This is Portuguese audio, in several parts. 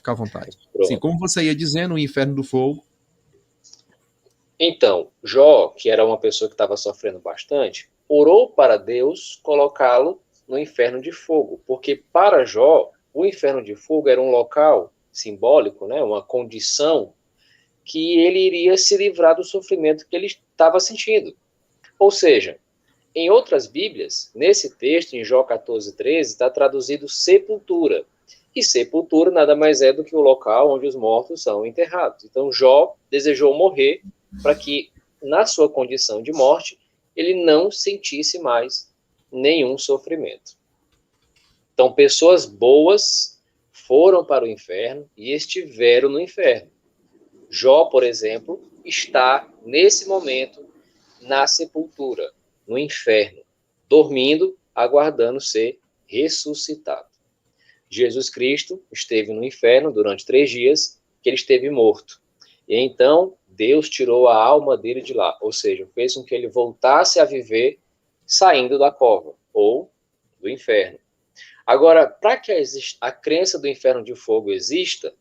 Fica à vontade. Pronto. Sim, como você ia dizendo, o inferno do fogo. Então, Jó, que era uma pessoa que estava sofrendo bastante, orou para Deus colocá-lo no inferno de fogo, porque para Jó, o inferno de fogo era um local simbólico, né, uma condição que ele iria se livrar do sofrimento que ele estava sentindo. Ou seja, em outras Bíblias, nesse texto, em Jó 14:13, está traduzido sepultura. E sepultura nada mais é do que o local onde os mortos são enterrados. Então, Jó desejou morrer para que, na sua condição de morte, ele não sentisse mais nenhum sofrimento. Então, pessoas boas foram para o inferno e estiveram no inferno. Jó, por exemplo, está, nesse momento, na sepultura, no inferno, dormindo, aguardando ser ressuscitado. Jesus Cristo esteve no inferno durante 3 dias, que ele esteve morto. E então, Deus tirou a alma dele de lá, ou seja, fez com que ele voltasse a viver saindo da cova, ou do inferno. Agora, para que a crença do inferno de fogo exista,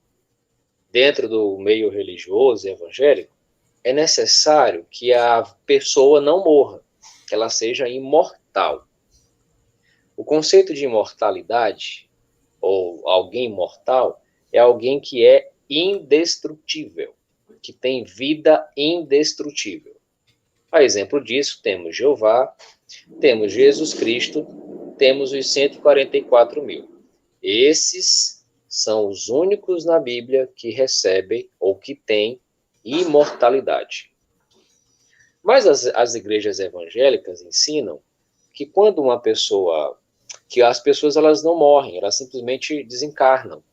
dentro do meio religioso e evangélico, é necessário que a pessoa não morra, que ela seja imortal. O conceito de imortalidade, ou alguém imortal, é alguém que é indestrutível, que tem vida indestrutível. A exemplo disso, temos Jeová, temos Jesus Cristo, temos os 144 mil. Esses são os únicos na Bíblia que recebem ou que têm imortalidade. Mas as igrejas evangélicas ensinam que quando uma pessoa, que as pessoas elas não morrem, elas simplesmente desencarnam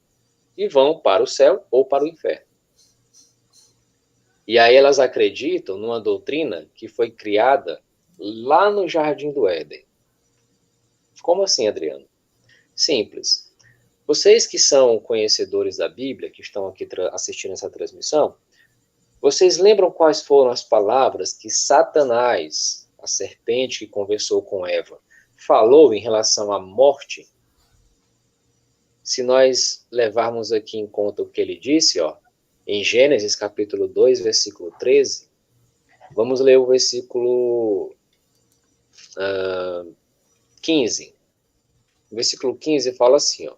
e vão para o céu ou para o inferno. E aí elas acreditam numa doutrina que foi criada lá no Jardim do Éden. Como assim, Adriano? Simples. Vocês que são conhecedores da Bíblia, que estão aqui assistindo essa transmissão, vocês lembram quais foram as palavras que Satanás, a serpente que conversou com Eva, falou em relação à morte? Se nós levarmos aqui em conta o que ele disse, em Gênesis capítulo 2, versículo 13, vamos ler o versículo 15. O versículo 15 fala assim,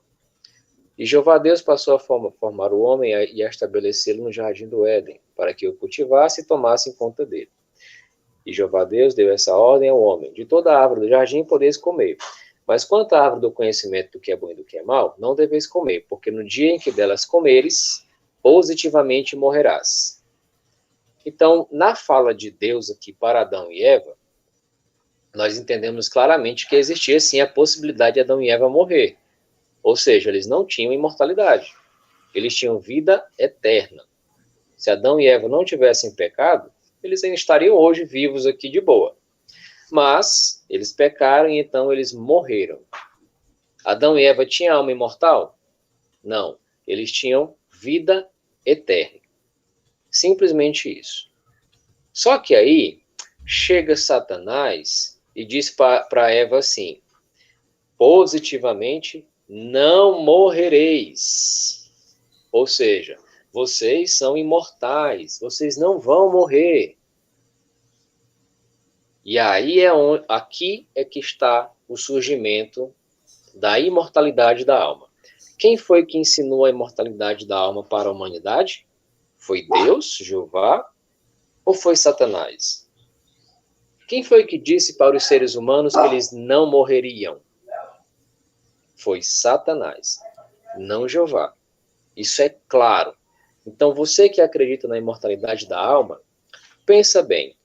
E Jeová Deus passou a formar o homem e a estabelecê-lo no jardim do Éden, para que o cultivasse e tomasse em conta dele. E Jeová Deus deu essa ordem ao homem: de toda a árvore do jardim podeis comer, mas quanto à árvore do conhecimento do que é bom e do que é mal, não deveis comer, porque no dia em que delas comeres, positivamente morrerás. Então, na fala de Deus aqui para Adão e Eva, nós entendemos claramente que existia sim a possibilidade de Adão e Eva morrer. Ou seja, eles não tinham imortalidade. Eles tinham vida eterna. Se Adão e Eva não tivessem pecado, eles ainda estariam hoje vivos aqui de boa. Mas eles pecaram e então eles morreram. Adão e Eva tinham alma imortal? Não. Eles tinham vida eterna. Simplesmente isso. Só que aí chega Satanás e diz para Eva assim: positivamente, não morrereis. Ou seja, vocês são imortais, vocês não vão morrer. E aí aqui é que está o surgimento da imortalidade da alma. Quem foi que ensinou a imortalidade da alma para a humanidade? Foi Deus, Jeová, ou foi Satanás? Quem foi que disse para os seres humanos que eles não morreriam? Foi Satanás, não Jeová. Isso é claro. Então, você que acredita na imortalidade da alma, pensa bem.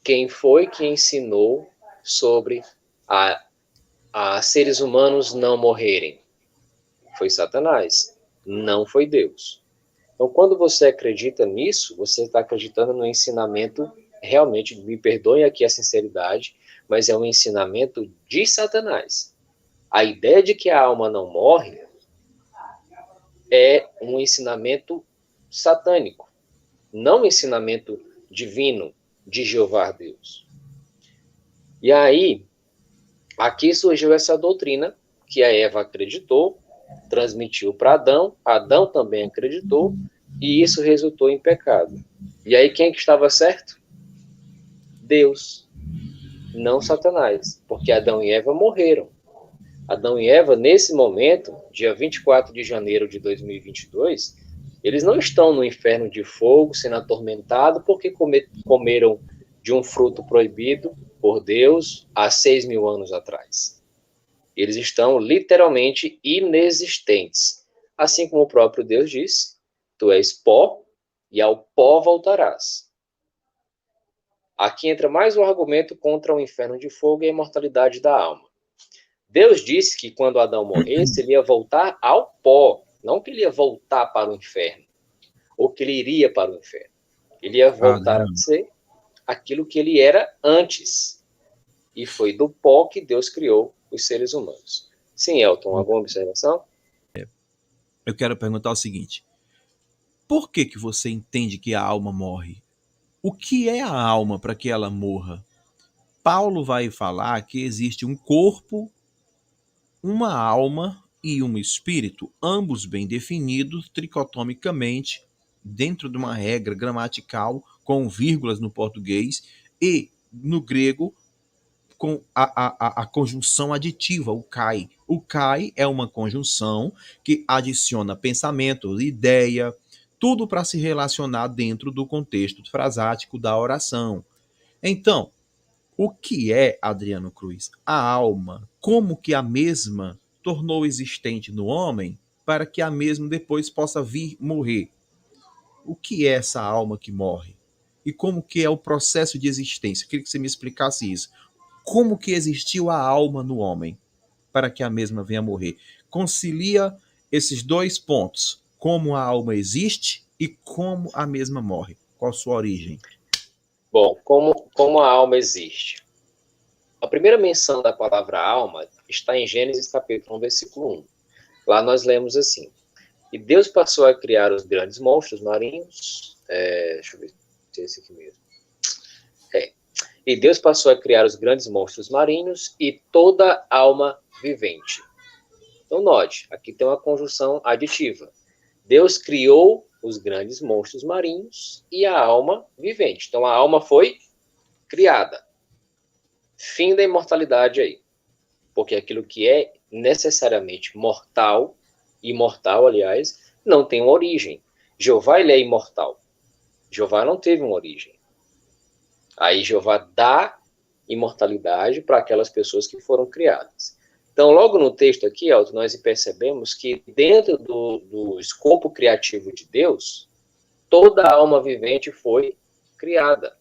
Quem foi que ensinou sobre a seres humanos não morrerem? Foi Satanás, não foi Deus. Então, quando você acredita nisso, você está acreditando no ensinamento, realmente, me perdoem aqui a sinceridade, mas é um ensinamento de Satanás. A ideia de que a alma não morre é um ensinamento satânico, não um ensinamento divino de Jeová Deus. E aí, aqui surgiu essa doutrina que a Eva acreditou transmitiu para Adão, Adão também acreditou, e isso resultou em pecado. E aí quem que estava certo? Deus, não Satanás, porque Adão e Eva morreram. Adão e Eva, nesse momento, dia 24 de janeiro de 2022, eles não estão no inferno de fogo, sendo atormentados, porque comeram de um fruto proibido por Deus há 6.000 anos atrás. Eles estão literalmente inexistentes. Assim como o próprio Deus disse, tu és pó e ao pó voltarás. Aqui entra mais um argumento contra o inferno de fogo e a imortalidade da alma. Deus disse que quando Adão morresse, ele ia voltar ao pó, não que ele ia voltar para o inferno, ou que ele iria para o inferno. Ele ia voltar a ser aquilo que ele era antes. E foi do pó que Deus criou os seres humanos. Sim, Elton, alguma observação? Eu quero perguntar o seguinte: por que você entende que a alma morre? O que é a alma para que ela morra? Paulo vai falar que existe um corpo, uma alma e um espírito, ambos bem definidos tricotomicamente, dentro de uma regra gramatical, com vírgulas no português e no grego com a conjunção aditiva, o kai. O kai é uma conjunção que adiciona pensamento, ideia, tudo para se relacionar dentro do contexto frasático da oração. Então, o que é, Adriano Cruz, a alma? Como que a mesma tornou existente no homem para que a mesma depois possa vir morrer? O que é essa alma que morre? E como que é o processo de existência? Eu queria que você me explicasse isso. Como que existiu a alma no homem para que a mesma venha morrer? Concilia esses dois pontos. Como a alma existe e como a mesma morre. Qual a sua origem? Bom, como a alma existe? A primeira menção da palavra alma está em Gênesis capítulo 1, versículo 1. Lá nós lemos assim: e Deus passou a criar os grandes monstros marinhos. Deixa eu ver se é esse aqui mesmo. E Deus passou a criar os grandes monstros marinhos e toda alma vivente. Então, note, aqui tem uma conjunção aditiva. Deus criou os grandes monstros marinhos e a alma vivente. Então, a alma foi criada. Fim da imortalidade aí. Porque aquilo que é necessariamente mortal, imortal, aliás, não tem uma origem. Jeová, ele é imortal. Jeová não teve uma origem. Aí Jeová dá imortalidade para aquelas pessoas que foram criadas. Então, logo no texto aqui, Elton, nós percebemos que dentro do escopo criativo de Deus, toda alma vivente foi criada.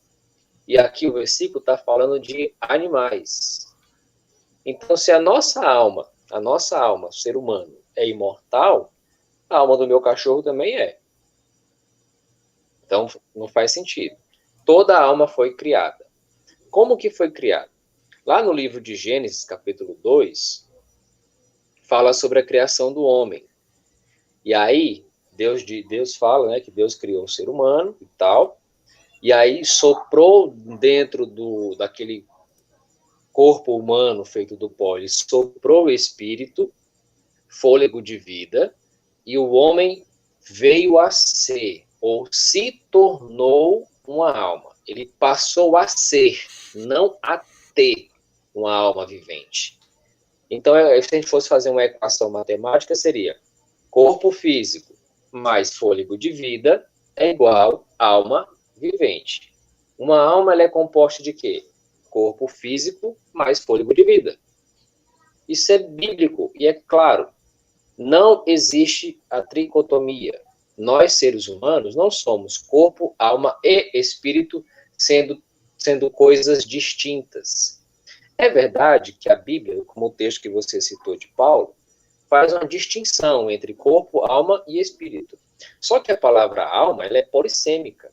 E aqui o versículo está falando de animais. Então, se a nossa alma, o ser humano, é imortal, a alma do meu cachorro também é. Então, não faz sentido. Toda a alma foi criada. Como que foi criada? Lá no livro de Gênesis, capítulo 2, fala sobre a criação do homem. E aí, Deus fala, né, que Deus criou o ser humano e tal, e aí soprou dentro daquele corpo humano feito do pó, ele soprou o espírito, fôlego de vida, e o homem veio a ser, ou se tornou uma alma. Ele passou a ser, não a ter uma alma vivente. Então, se a gente fosse fazer uma equação matemática, seria corpo físico mais fôlego de vida é igual alma vivente. Uma alma ela é composta de quê? Corpo físico mais fôlego de vida. Isso é bíblico e é claro. Não existe a tricotomia. Nós, seres humanos, não somos corpo, alma e espírito, sendo coisas distintas. É verdade que a Bíblia, como o texto que você citou de Paulo, faz uma distinção entre corpo, alma e espírito. Só que a palavra alma ela é polissêmica.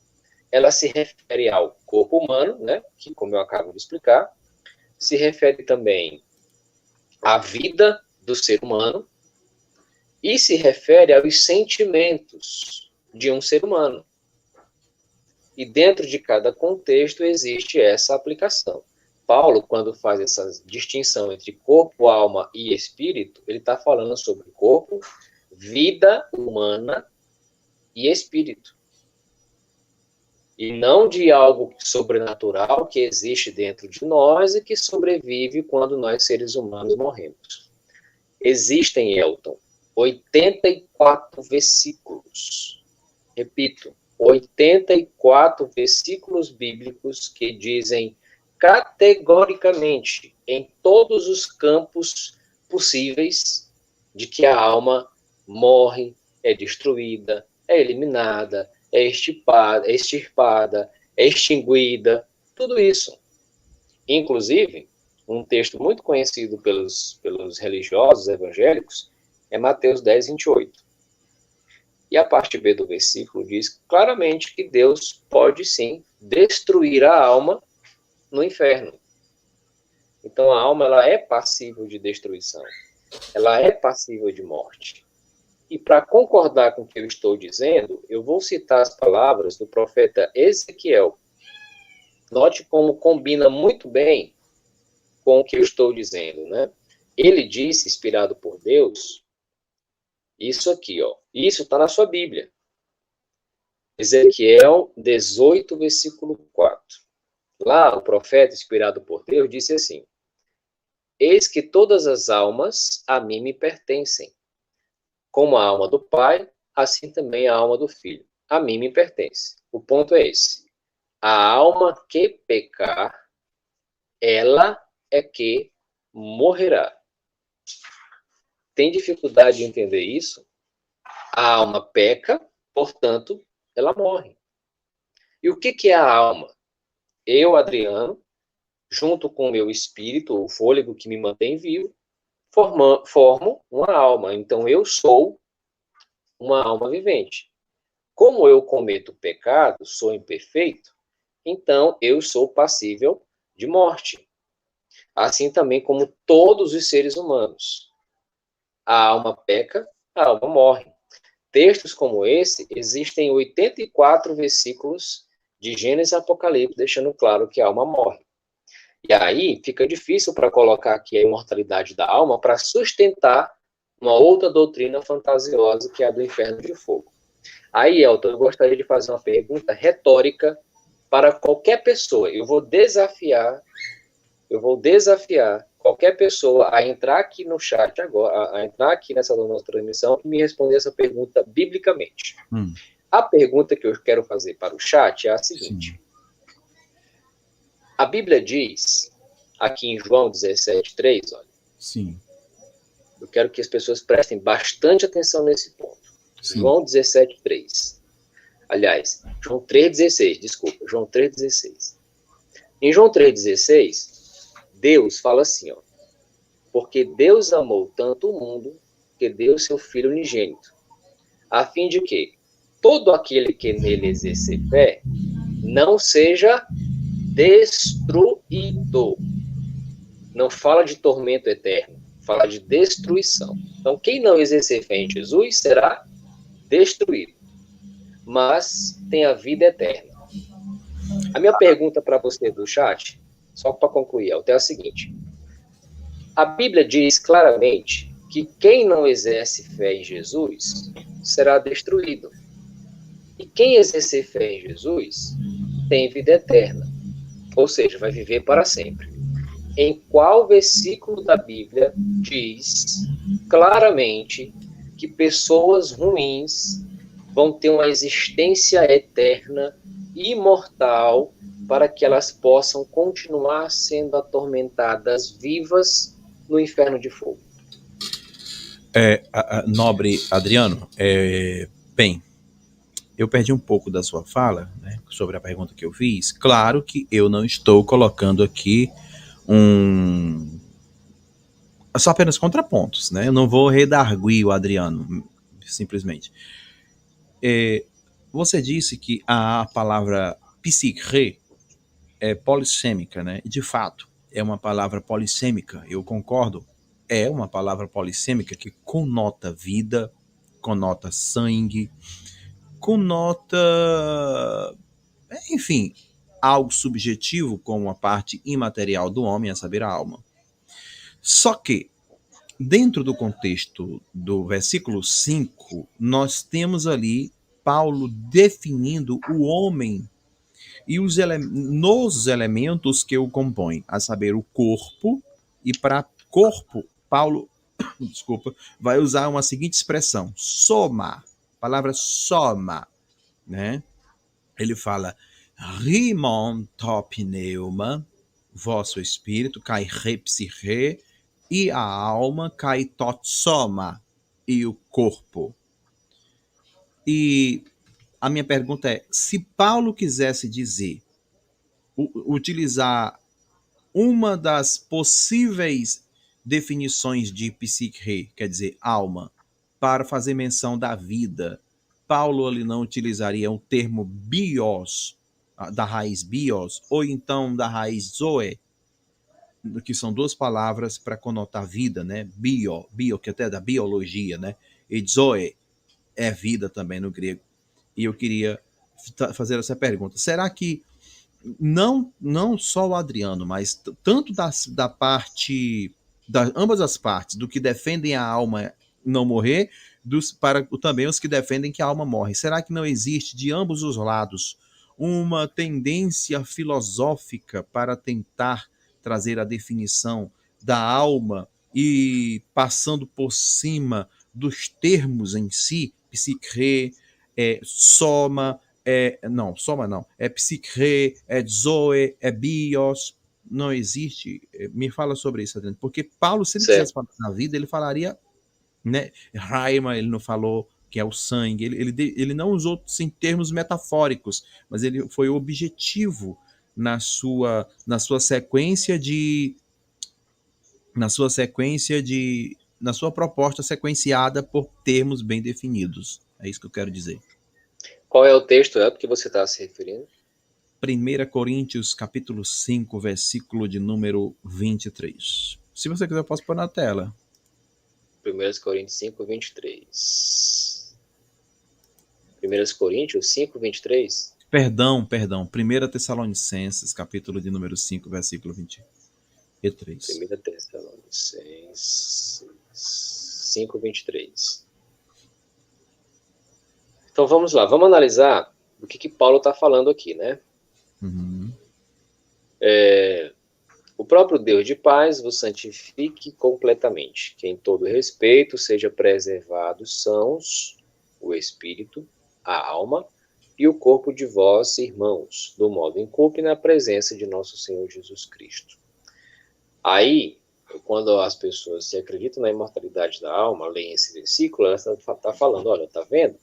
Ela se refere ao corpo humano, né, que, como eu acabo de explicar, se refere também à vida do ser humano e se refere aos sentimentos de um ser humano. E dentro de cada contexto existe essa aplicação. Paulo, quando faz essa distinção entre corpo, alma e espírito, ele está falando sobre corpo, vida humana e espírito. E não de algo sobrenatural que existe dentro de nós e que sobrevive quando nós, seres humanos, morremos. Existem, Elton, 84 versículos. Repito, 84 versículos bíblicos que dizem categoricamente, em todos os campos possíveis, de que a alma morre, é destruída, é eliminada, é extirpada, é extinguida, tudo isso. Inclusive, um texto muito conhecido pelos religiosos evangélicos é Mateus 10, 28. E a parte B do versículo diz claramente que Deus pode sim destruir a alma no inferno. Então a alma ela é passível de destruição, ela é passível de morte. E para concordar com o que eu estou dizendo, eu vou citar as palavras do profeta Ezequiel. Note como combina muito bem com o que eu estou dizendo, né? Ele disse, inspirado por Deus, isso aqui, ó. Isso está na sua Bíblia. Ezequiel 18, versículo 4. Lá, o profeta, inspirado por Deus, disse assim: Eis que todas as almas a mim me pertencem. Como a alma do Pai, assim também a alma do Filho. A mim me pertence. O ponto é esse. A alma que pecar, ela é que morrerá. Tem dificuldade de entender isso? A alma peca, portanto, ela morre. E o que é a alma? Eu, Adriano, junto com o meu espírito, o fôlego que me mantém vivo, formo uma alma. Então, eu sou uma alma vivente. Como eu cometo pecado, sou imperfeito, então eu sou passível de morte. Assim também como todos os seres humanos. A alma peca, a alma morre. Textos como esse, existem 84 versículos de Gênesis e Apocalipse, deixando claro que a alma morre. E aí fica difícil para colocar aqui a imortalidade da alma para sustentar uma outra doutrina fantasiosa que é a do inferno de fogo. Aí, Elton, eu gostaria de fazer uma pergunta retórica para qualquer pessoa. Eu vou desafiar qualquer pessoa a entrar aqui no chat agora, a entrar aqui nessa nossa transmissão e me responder essa pergunta biblicamente. A pergunta que eu quero fazer para o chat é a seguinte. Sim. A Bíblia diz, aqui em João 17:3, olha. Sim. Eu quero que as pessoas prestem bastante atenção nesse ponto. Sim. João 17:3. Aliás, João 3:16, desculpa, João 3:16. Em João 3:16, Deus fala assim, ó. Porque Deus amou tanto o mundo que deu seu Filho unigênito, a fim de que todo aquele que nele exercer fé não seja destruído. Não fala de tormento eterno, fala de destruição. Então, quem não exercer fé em Jesus será destruído, mas tem a vida eterna. A minha pergunta para você do chat, só para concluir, é a seguinte. A Bíblia diz claramente que quem não exerce fé em Jesus será destruído. E quem exercer fé em Jesus tem vida eterna, ou seja, vai viver para sempre. Em qual versículo da Bíblia diz claramente que pessoas ruins vão ter uma existência eterna, imortal, para que elas possam continuar sendo atormentadas vivas no inferno de fogo? Nobre Adriano, bem, eu perdi um pouco da sua fala, né, sobre a pergunta que eu fiz. Claro que eu não estou colocando aqui só apenas contrapontos, né? Eu não vou redarguir o Adriano, simplesmente. Você disse que a palavra psique é polissêmica, né? E de fato, é uma palavra polissêmica, eu concordo. É uma palavra polissêmica que conota vida, conota sangue, conota, enfim, algo subjetivo como a parte imaterial do homem, a saber, a alma. Só que, dentro do contexto do versículo 5, nós temos ali Paulo definindo o homem e nos elementos que o compõem, a saber, o corpo, e para corpo, Paulo, desculpa, vai usar uma seguinte expressão, soma, palavra soma, né? Ele fala, rimon to pneuma, vosso espírito, kai re psiche, e a alma, kai tot soma, e o corpo. E a minha pergunta é, se Paulo quisesse dizer, utilizar uma das possíveis definições de psique, quer dizer, alma, para fazer menção da vida, Paulo ele não utilizaria o termo bios, da raiz bios, ou então da raiz zoe, que são duas palavras para conotar vida, né? Bio, que até é da biologia, né? E zoe é vida também no grego. E eu queria fazer essa pergunta. Será que não só o Adriano, mas tanto da parte, ambas as partes, do que defendem a alma não morrer, para também os que defendem que a alma morre. Será que não existe de ambos os lados uma tendência filosófica para tentar trazer a definição da alma e passando por cima dos termos em si, psique, soma, soma não, é psique, é zoe, é bios, não existe. Me fala sobre isso, Adriano, porque Paulo, se ele quisesse falar na vida, ele falaria, né, Raima, ele não falou que é o sangue, ele não usou em termos metafóricos, mas ele foi objetivo na sua sequência de na sua proposta sequenciada por termos bem definidos. É isso que eu quero dizer. Qual é o texto, Elton, que você está se referindo? 1 Coríntios, capítulo 5, versículo de número 23. Se você quiser, eu posso pôr na tela. 1 Coríntios 5, 23. 1 Coríntios 5, 23? Perdão. 1 Tessalonicenses, capítulo de número 5, versículo 23. 1 Tessalonicenses 5, 23. Então vamos lá, vamos analisar o que Paulo está falando aqui, né? Uhum. O próprio Deus de paz vos santifique completamente, que em todo respeito seja preservados sãos o espírito, a alma e o corpo de vós, irmãos, do modo inculpe na presença de nosso Senhor Jesus Cristo. Aí, quando as pessoas se acreditam na imortalidade da alma, leem esse versículo, ela está falando, olha, tá vendo?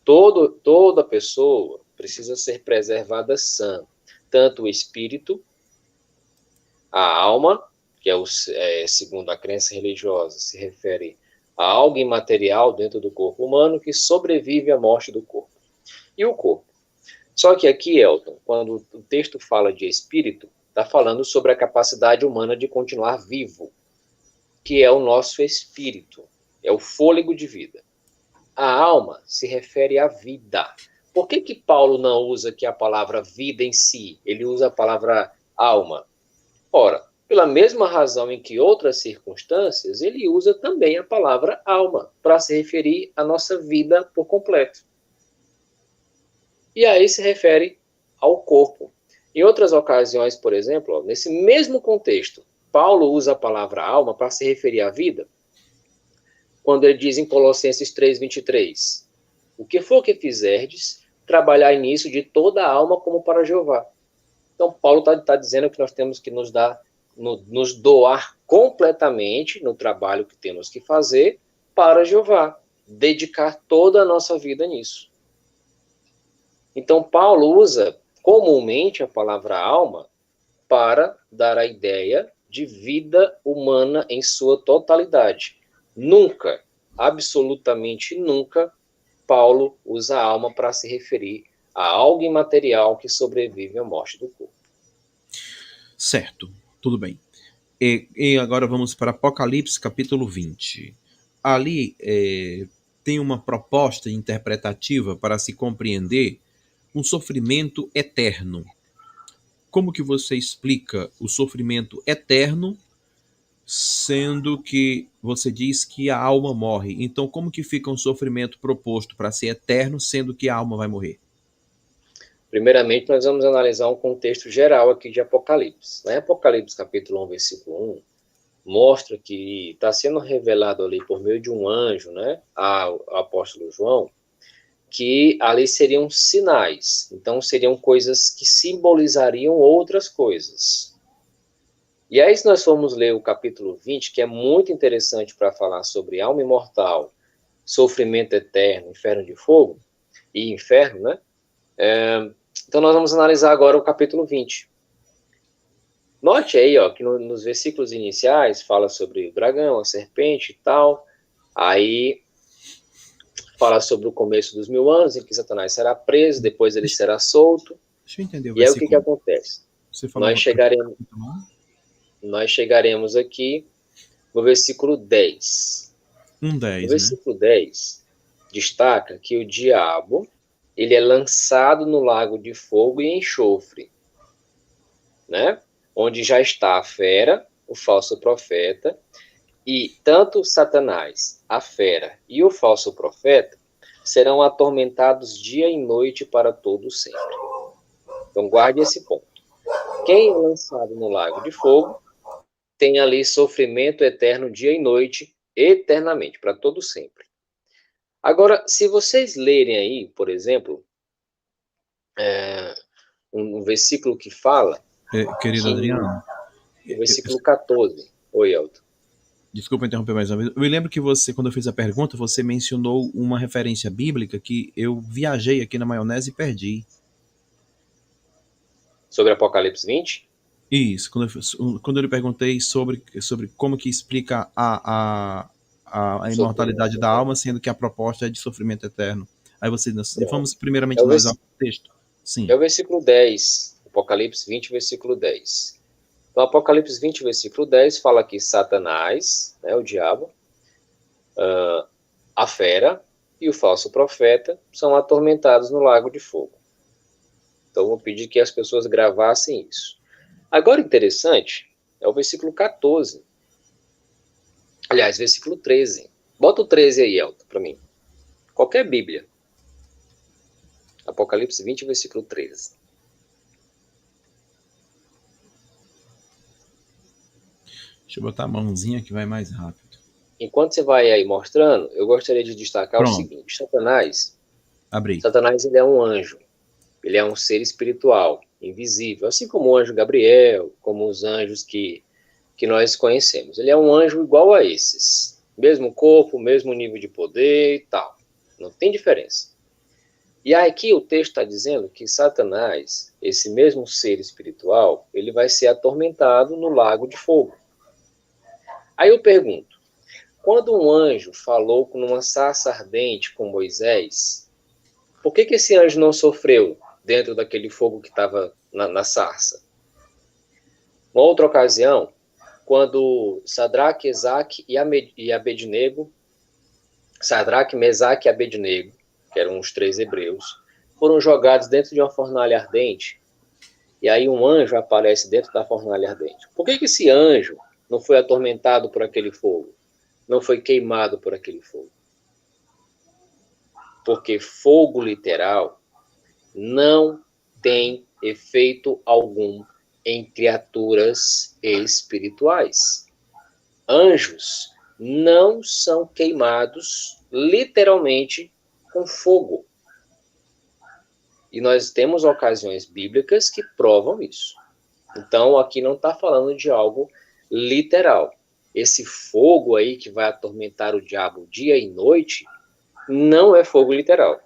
Toda pessoa precisa ser preservada sã, tanto o espírito, a alma, que segundo a crença religiosa, se refere a algo imaterial dentro do corpo humano que sobrevive à morte do corpo. E o corpo. Só que aqui, Elton, quando o texto fala de espírito, está falando sobre a capacidade humana de continuar vivo, que é o nosso espírito, é o fôlego de vida. A alma se refere à vida. Por que Paulo não usa aqui a palavra vida em si? Ele usa a palavra alma. Ora, pela mesma razão em que outras circunstâncias, ele usa também a palavra alma para se referir à nossa vida por completo. E aí se refere ao corpo. Em outras ocasiões, por exemplo, nesse mesmo contexto, Paulo usa a palavra alma para se referir à vida, quando ele diz em Colossenses 3:23, o que for que fizerdes, trabalhai nisso de toda a alma como para Jeová. Então, Paulo está dizendo que nós temos que nos doar completamente no trabalho que temos que fazer para Jeová, dedicar toda a nossa vida nisso. Então, Paulo usa comumente a palavra alma para dar a ideia de vida humana em sua totalidade. Nunca, absolutamente nunca, Paulo usa a alma para se referir a algo imaterial que sobrevive à morte do corpo. Certo, tudo bem. E agora vamos para Apocalipse, capítulo 20. Ali tem uma proposta interpretativa para se compreender um sofrimento eterno. como que você explica o sofrimento eterno, sendo que você diz que a alma morre? Então, como que fica um sofrimento proposto para ser eterno, sendo que a alma vai morrer? Primeiramente, nós vamos analisar um contexto geral aqui de Apocalipse. Em Apocalipse, capítulo 1, versículo 1, mostra que está sendo revelado ali por meio de um anjo, né, ao apóstolo João, que ali seriam sinais. Então, seriam coisas que simbolizariam outras coisas. E aí, se nós formos ler o capítulo 20, que é muito interessante para falar sobre alma imortal, sofrimento eterno, inferno de fogo e inferno, né? Então, nós vamos analisar agora o capítulo 20. Note aí, ó, que nos versículos iniciais fala sobre o dragão, a serpente e tal. Aí fala sobre o começo dos 1000 anos, em que Satanás será preso, depois ele será solto. Deixa eu entender o E aí o que versículo. acontece? Você falou Nós chegaremos aqui no versículo 10. No 1:10, né? versículo 10, destaca que o diabo, ele é lançado no lago de fogo e enxofre, né? Onde já está a fera, o falso profeta, e tanto Satanás, a fera e o falso profeta serão atormentados dia e noite para todo sempre. Então guarde esse ponto. Quem é lançado no lago de fogo tem ali sofrimento eterno dia e noite, eternamente, para todo sempre. Agora, se vocês lerem aí, por exemplo, um versículo que fala... Querido Adriano, o versículo 14. Oi, Elton. Desculpa interromper mais uma vez. Eu me lembro que você, quando eu fiz a pergunta, você mencionou uma referência bíblica que eu viajei aqui na maionese e perdi. Sobre Apocalipse 20? Isso, quando eu lhe perguntei sobre como que explica a imortalidade da alma, sendo que a proposta é de sofrimento eterno. Aí você disse, vamos primeiramente analisar o texto. Sim. É o versículo 10, Apocalipse 20, versículo 10. Então, Apocalipse 20, versículo 10, fala que Satanás, né, o diabo, a fera e o falso profeta são atormentados no lago de fogo. Então, vou pedir que as pessoas gravassem isso. Agora, interessante, é o versículo 14. Aliás, versículo 13. Bota o 13 aí, Elton, para mim. Qualquer Bíblia. Apocalipse 20, versículo 13. Deixa eu botar a mãozinha que vai mais rápido. Enquanto você vai aí mostrando, eu gostaria de destacar o seguinte. Satanás, ele é um anjo. Ele é um ser espiritual, invisível. Assim como o anjo Gabriel, como os anjos que nós conhecemos. Ele é um anjo igual a esses. Mesmo corpo, mesmo nível de poder e tal. Não tem diferença. E aqui o texto está dizendo que Satanás, esse mesmo ser espiritual, ele vai ser atormentado no lago de fogo. Aí eu pergunto, quando um anjo falou numa sarça ardente com Moisés, por que esse anjo não sofreu dentro daquele fogo que estava na sarça? Uma outra ocasião, quando Sadraque, Mesaque e Abednego, que eram os 3 hebreus, foram jogados dentro de uma fornalha ardente, e aí um anjo aparece dentro da fornalha ardente. Por que esse anjo não foi atormentado por aquele fogo? Não foi queimado por aquele fogo? Porque fogo literal não tem efeito algum em criaturas espirituais. Anjos não são queimados literalmente com fogo. E nós temos ocasiões bíblicas que provam isso. Então, aqui não está falando de algo literal. Esse fogo aí que vai atormentar o diabo dia e noite não é fogo literal.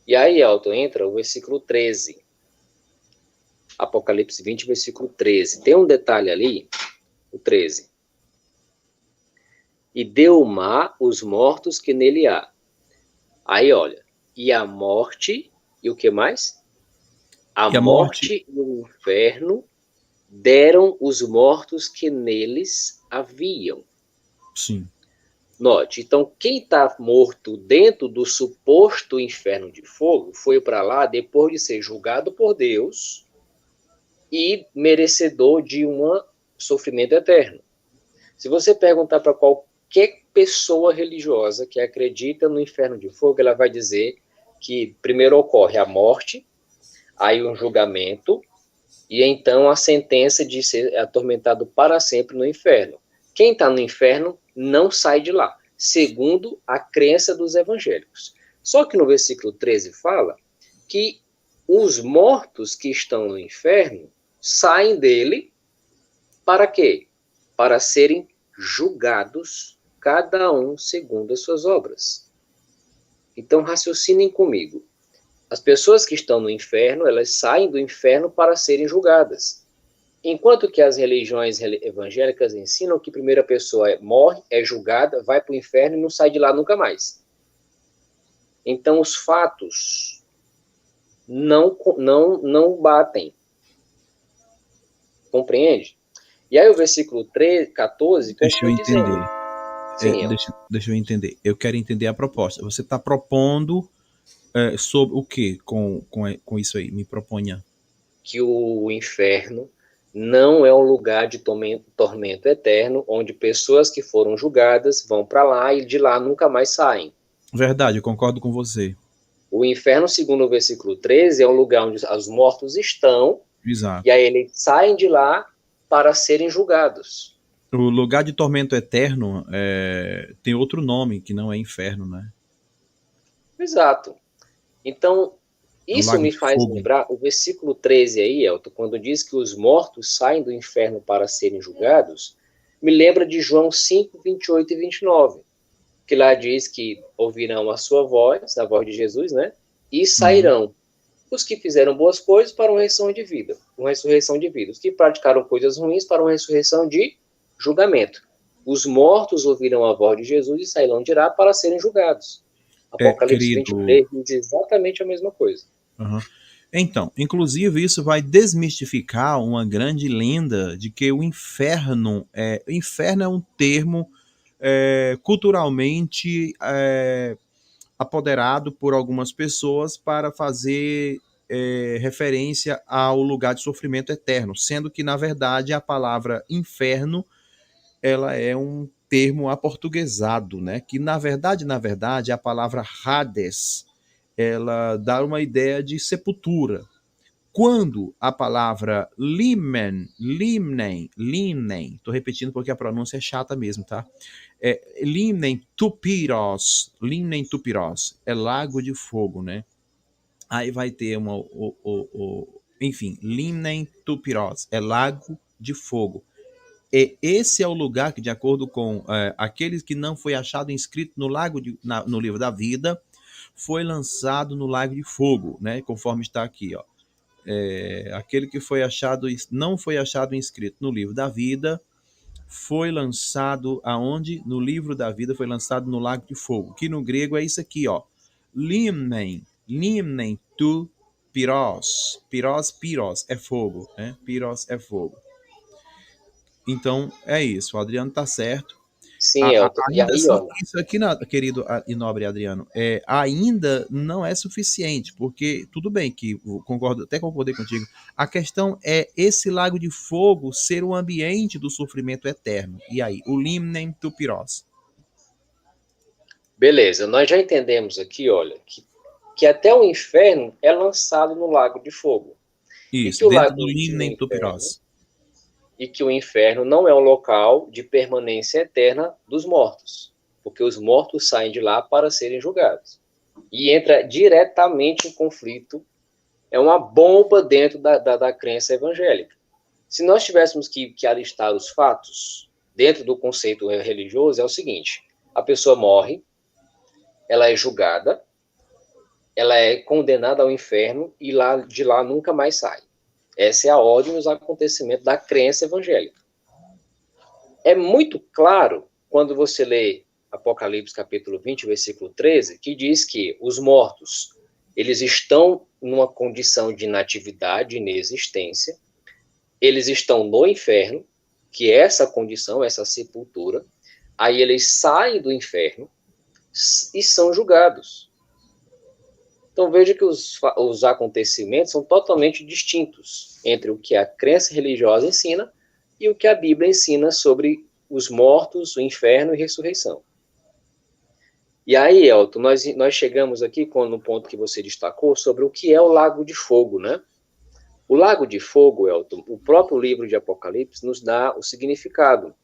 E aí, Elton, entra o versículo 13. Apocalipse 20, versículo 13. Tem um detalhe ali, o 13. E deu o mar os mortos que nele há. Aí, olha, e a morte, e o que mais? A morte e o inferno deram os mortos que neles haviam. Sim. Note, então quem está morto dentro do suposto inferno de fogo foi para lá depois de ser julgado por Deus, e merecedor de um sofrimento eterno. Se você perguntar para qualquer pessoa religiosa que acredita no inferno de fogo, ela vai dizer que primeiro ocorre a morte, aí um julgamento, e então a sentença de ser atormentado para sempre no inferno. Quem está no inferno não sai de lá, segundo a crença dos evangélicos. Só que no versículo 13 fala que os mortos que estão no inferno saem dele para quê? Para serem julgados, cada um segundo as suas obras. Então, raciocinem comigo. As pessoas que estão no inferno, elas saem do inferno para serem julgadas. Enquanto que as religiões evangélicas ensinam que a primeira pessoa morre, é julgada, vai para o inferno e não sai de lá nunca mais. Então, os fatos não batem. Compreende? E aí o versículo 14 Deixa eu conclui dizendo... entender. Sim, Deixa eu entender. Eu quero entender a proposta. Você está propondo sobre o que com isso aí? Me proponha. Que o inferno não é um lugar de tormento eterno, onde pessoas que foram julgadas vão para lá e de lá nunca mais saem. Verdade, eu concordo com você. O inferno, segundo o versículo 13, é um lugar onde os mortos estão, Exato. e aí eles saem de lá para serem julgados. O lugar de tormento eterno tem outro nome, que não é inferno, né? Exato. Então, É um isso lago me de faz fogo. lembrar o versículo 13 aí, Elton, quando diz que os mortos saem do inferno para serem julgados, me lembra de João 5, 28 e 29, que lá diz que ouvirão a sua voz, a voz de Jesus, né? E sairão. Os que fizeram boas coisas para uma ressurreição de vida. Uma ressurreição de vida. Os que praticaram coisas ruins para uma ressurreição de julgamento. Os mortos ouvirão a voz de Jesus e sairão de lá para serem julgados. Apocalipse Querido. 23 diz exatamente a mesma coisa. Uhum. Então, inclusive, isso vai desmistificar uma grande lenda de que o inferno é um termo culturalmente apoderado por algumas pessoas para fazer referência ao lugar de sofrimento eterno, sendo que, na verdade, a palavra inferno ela é um termo aportuguesado, né? Que, na verdade, a palavra Hades, ela dá uma ideia de sepultura. Quando a palavra limnen, estou repetindo porque a pronúncia é chata mesmo, tá? Limnen tupiros, é lago de fogo, né? Aí vai ter enfim, limnen tupiros, é lago de fogo. E esse é o lugar que, de acordo com aqueles que não foi achado inscrito no livro da vida, foi lançado no lago de fogo, né? Conforme está aqui, ó. Aquele que não foi achado inscrito no livro da vida foi lançado aonde? No livro da vida foi lançado no lago de fogo, que no grego é isso aqui, ó. Limnen tu piros. Piros é fogo, né? Piros é fogo. Então, é isso. O Adriano tá certo. Sim, Elton. E Ainda aí, assim, olha, isso aqui, querido e nobre Adriano, ainda não é suficiente, porque tudo bem que até concordei contigo. A questão é esse lago de fogo ser o ambiente do sofrimento eterno. E aí, o limnem tupiros. beleza, nós já entendemos aqui, olha, que até o inferno é lançado no lago de fogo. E que Isso, o dentro do lago e o limnem inferno tupiros. e que o inferno não é um local de permanência eterna dos mortos, porque os mortos saem de lá para serem julgados. E entra diretamente em conflito, é uma bomba dentro da crença evangélica. Se nós tivéssemos que alistar os fatos dentro do conceito religioso, é o seguinte: a pessoa morre, ela é julgada, ela é condenada ao inferno e de lá nunca mais sai. Essa é a ordem dos acontecimentos da crença evangélica. É muito claro quando você lê Apocalipse capítulo 20, versículo 13, que diz que os mortos, eles estão numa condição de inatividade, inexistência, eles estão no inferno, que é essa condição, essa sepultura, aí eles saem do inferno e são julgados. Então veja que os acontecimentos são totalmente distintos entre o que a crença religiosa ensina e o que a Bíblia ensina sobre os mortos, o inferno e ressurreição. E aí, Elton, nós chegamos aqui no ponto que você destacou sobre o que é o Lago de Fogo, né? O Lago de Fogo, Elton, o próprio livro de Apocalipse nos dá o significado.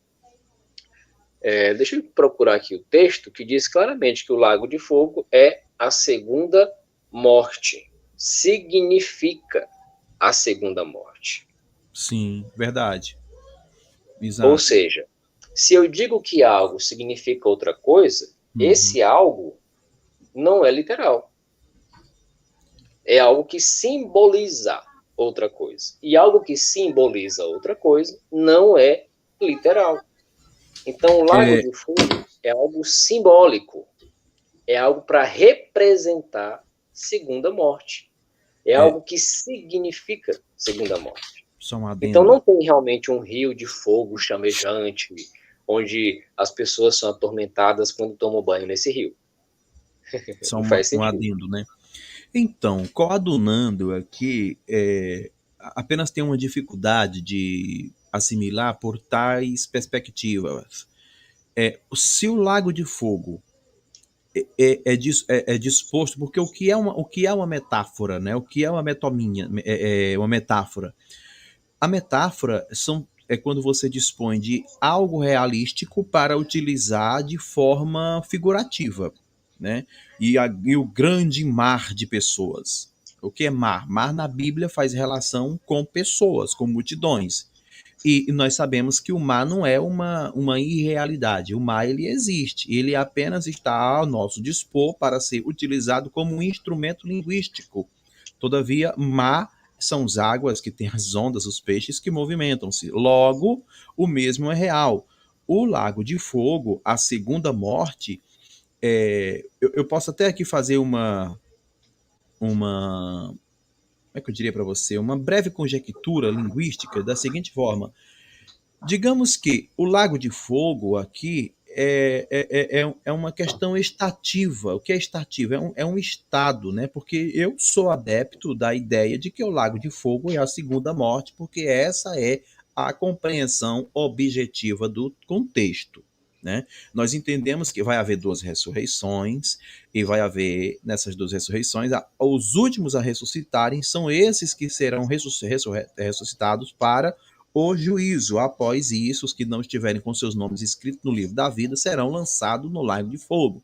Deixa eu procurar aqui o texto que diz claramente que o Lago de Fogo é a segunda morte. Significa a segunda morte. Sim, verdade. Exato. Ou seja, se eu digo que algo significa outra coisa, esse algo não é literal. É algo que simboliza outra coisa. E algo que simboliza outra coisa não é literal. Então, o Lago de Fogo é algo simbólico. É algo para representar segunda morte. É algo que significa segunda morte. Então, não tem realmente um rio de fogo chamejante, onde as pessoas são atormentadas quando tomam banho nesse rio. Só um adendo, né? Então, coadunando aqui, apenas tem uma dificuldade de assimilar por tais perspectivas. Se o Lago de Fogo é disposto, porque o que é uma metáfora, né? O que é uma metominha, uma metáfora? A metáfora é quando você dispõe de algo realístico para utilizar de forma figurativa, né? E o grande mar de pessoas. O que é mar? Mar na Bíblia faz relação com pessoas, com multidões. E nós sabemos que o mar não é uma irrealidade. O mar, ele existe. Ele apenas está ao nosso dispor para ser utilizado como um instrumento linguístico. Todavia, mar são as águas que têm as ondas, os peixes que movimentam-se. Logo, o mesmo é real. O Lago de Fogo, a segunda morte, eu posso até aqui fazer como é que eu diria para você? Uma breve conjectura linguística da seguinte forma. Digamos que o Lago de Fogo aqui é uma questão estativa. O que é estativo? É um estado, né? Porque eu sou adepto da ideia de que o Lago de Fogo é a segunda morte, porque essa é a compreensão objetiva do contexto. Né? Nós entendemos que vai haver duas ressurreições, e vai haver, nessas duas ressurreições, os últimos a ressuscitarem são esses que serão ressuscitados para o juízo. Após isso, os que não estiverem com seus nomes escritos no livro da vida serão lançados no lago de fogo.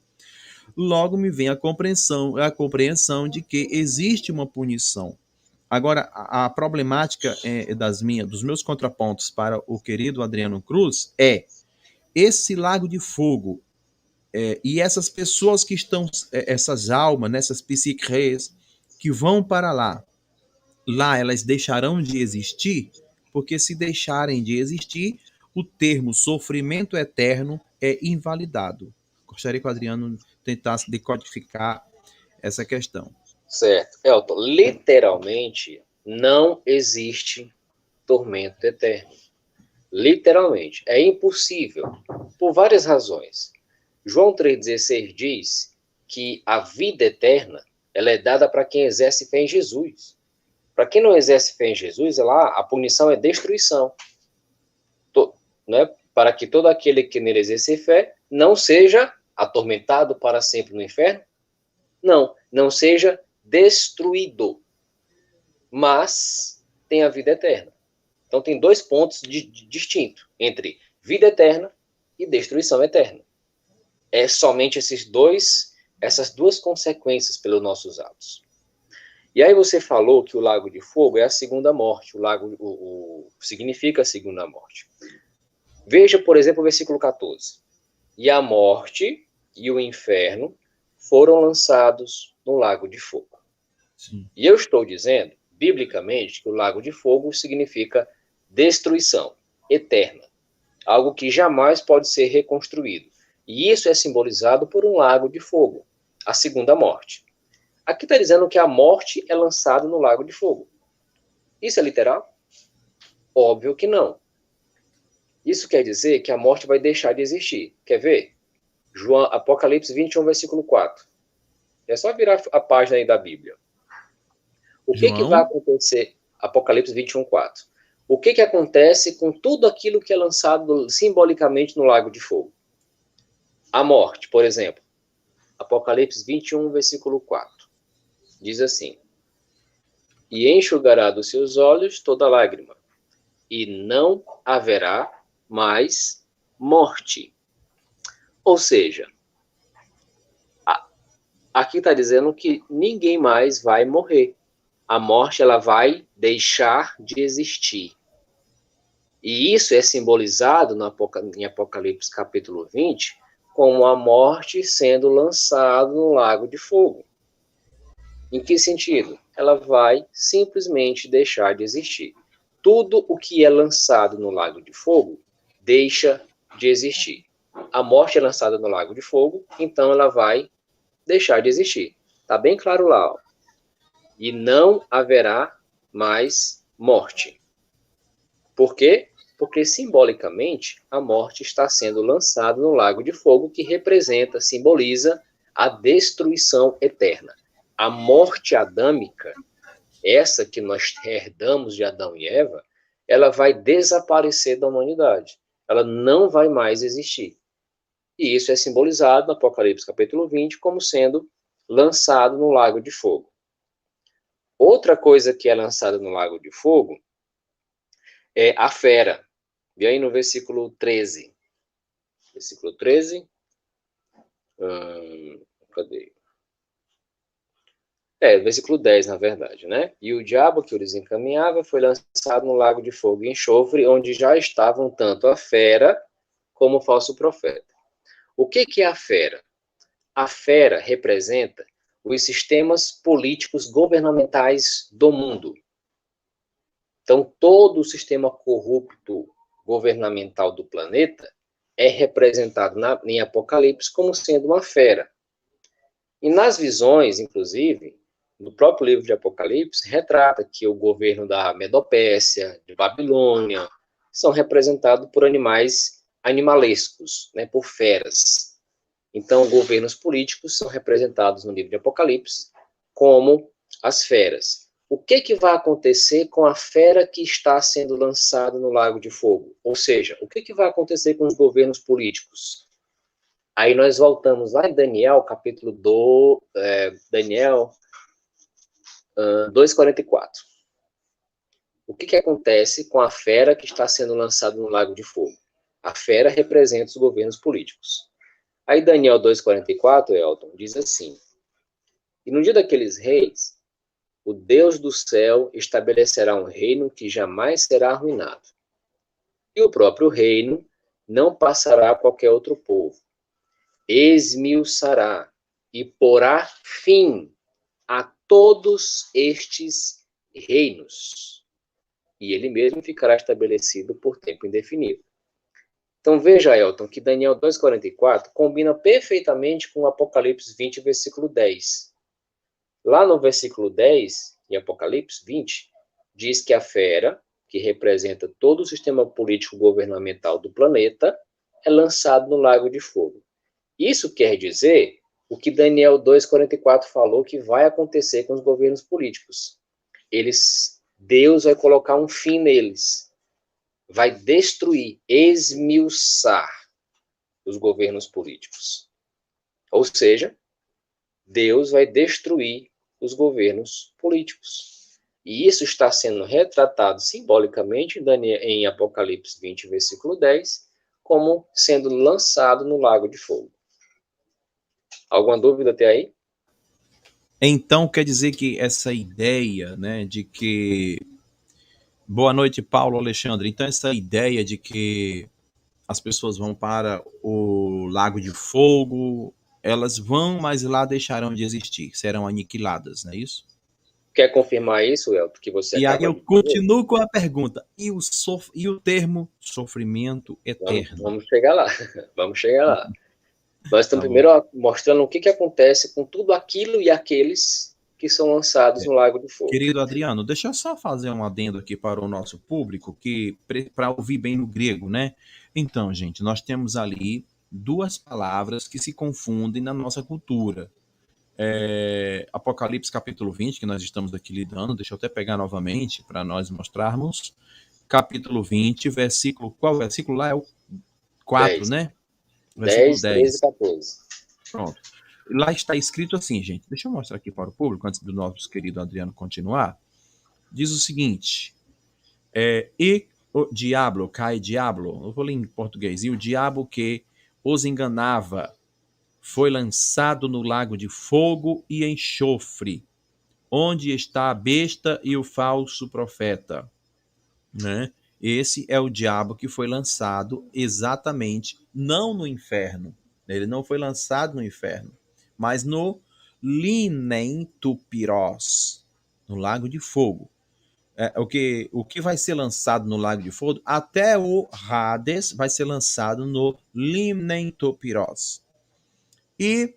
Logo me vem a compreensão de que existe uma punição. Agora, a problemática dos meus contrapontos para o querido Adriano Cruz esse lago de fogo e essas pessoas que estão, essas almas, essas psiques que vão para lá elas deixarão de existir, porque se deixarem de existir, o termo sofrimento eterno é invalidado. Gostaria que o Adriano tentasse decodificar essa questão. Certo. Elton, literalmente não existe tormento eterno. Literalmente. É impossível. Por várias razões. João 3,16 diz que a vida eterna ela é dada para quem exerce fé em Jesus. Para quem não exerce fé em Jesus, a punição é destruição. Né? Para que todo aquele que nele exerce fé não seja atormentado para sempre no inferno. Não seja destruído, mas tem a vida eterna. Então tem dois pontos distintos entre vida eterna e destruição eterna. É somente essas duas consequências pelos nossos atos. E aí você falou que o lago de fogo é a segunda morte, significa a segunda morte. Veja, por exemplo, o versículo 14. E a morte e o inferno foram lançados no lago de fogo. Sim. E eu estou dizendo, biblicamente, que o lago de fogo significa destruição eterna, algo que jamais pode ser reconstruído. E isso é simbolizado por um lago de fogo, a segunda morte. Aqui está dizendo que a morte é lançada no lago de fogo. Isso é literal? Óbvio que não. Isso quer dizer que a morte vai deixar de existir. Quer ver? Apocalipse 21, versículo 4. É só virar a página aí da Bíblia. O que vai acontecer? Apocalipse 21:4. O que acontece com tudo aquilo que é lançado simbolicamente no lago de fogo? A morte, por exemplo. Apocalipse 21, versículo 4. Diz assim: E enxugará dos seus olhos toda lágrima, e não haverá mais morte. Ou seja, aqui está dizendo que ninguém mais vai morrer. A morte ela vai deixar de existir. E isso é simbolizado em Apocalipse capítulo 20, como a morte sendo lançada no lago de fogo. Em que sentido? Ela vai simplesmente deixar de existir. Tudo o que é lançado no lago de fogo deixa de existir. A morte é lançada no lago de fogo, então ela vai deixar de existir. Está bem claro lá. Ó. E não haverá mais morte. Por quê? Porque simbolicamente a morte está sendo lançada no lago de fogo, que representa, simboliza a destruição eterna. A morte adâmica, essa que nós herdamos de Adão e Eva, ela vai desaparecer da humanidade. Ela não vai mais existir. E isso é simbolizado no Apocalipse capítulo 20 como sendo lançado no lago de fogo. Outra coisa que é lançada no lago de fogo é a fera. E aí no versículo 13. Versículo 13. Cadê? Versículo 10, na verdade, né? E o diabo que os encaminhava foi lançado no lago de fogo e enxofre, onde já estavam tanto a fera como o falso profeta. O que é a fera? A fera representa os sistemas políticos governamentais do mundo. Então, todo o sistema corrupto governamental do planeta é representado em Apocalipse como sendo uma fera. E nas visões, inclusive, no próprio livro de Apocalipse, retrata que o governo da Medopécia, de Babilônia, são representados por animais animalescos, né, por feras. Então, governos políticos são representados no livro de Apocalipse como as feras. O que vai acontecer com a fera que está sendo lançada no lago de fogo? Ou seja, o que vai acontecer com os governos políticos? Aí nós voltamos lá em Daniel, capítulo 2, Daniel 2,44. O que acontece com a fera que está sendo lançada no lago de fogo? A fera representa os governos políticos. Aí Daniel 2,44, Elton, diz assim: E no dia daqueles reis, o Deus do céu estabelecerá um reino que jamais será arruinado. E o próprio reino não passará a qualquer outro povo. Esmiuçará e porá fim a todos estes reinos. E ele mesmo ficará estabelecido por tempo indefinido. Então veja, Elton, que Daniel 2,44 combina perfeitamente com Apocalipse 20, versículo 10. Lá no versículo 10, em Apocalipse 20, diz que a fera, que representa todo o sistema político governamental do planeta, é lançado no lago de fogo. Isso quer dizer o que Daniel 2,44 falou que vai acontecer com os governos políticos. Deus vai colocar um fim neles. Vai destruir, esmiuçar os governos políticos. Ou seja, Deus vai destruir os governos políticos. E isso está sendo retratado simbolicamente em Apocalipse 20, versículo 10, como sendo lançado no lago de fogo. Alguma dúvida até aí? Então, quer dizer que essa ideia, né, de que... Boa noite, Paulo Alexandre. Então, essa ideia de que as pessoas vão para o Lago de Fogo, elas vão, mas lá deixarão de existir, serão aniquiladas, não é isso? Quer confirmar isso, Elton, que você E aí acaba eu de dizer? continuo com a pergunta. E o termo sofrimento eterno? Vamos chegar lá. Vamos chegar lá. Nós estamos Tá primeiro mostrando o que acontece com tudo aquilo e aqueles que são lançados no Lago de Fogo. Querido Adriano, deixa eu só fazer um adendo aqui para o nosso público, que para ouvir bem no grego, né? Então, gente, nós temos ali duas palavras que se confundem na nossa cultura. Apocalipse capítulo 20, que nós estamos aqui lidando, deixa eu até pegar novamente para nós mostrarmos. Capítulo 20, versículo, qual versículo lá? É o 4, 10. né? Versículo 10, 13 e 10. 14. Pronto. Lá está escrito assim, gente. Deixa eu mostrar aqui para o público, antes do nosso querido Adriano continuar. Diz o seguinte: e o diabo, cai diabo, eu vou ler em português, e o diabo que os enganava foi lançado no lago de fogo e enxofre, onde está a besta e o falso profeta, né? Esse é o diabo que foi lançado exatamente, não no inferno. Ele não foi lançado no inferno, mas no Linentupirós, no lago de fogo. O que vai ser lançado no lago de fogo, até o Hades vai ser lançado no Linentupirós. E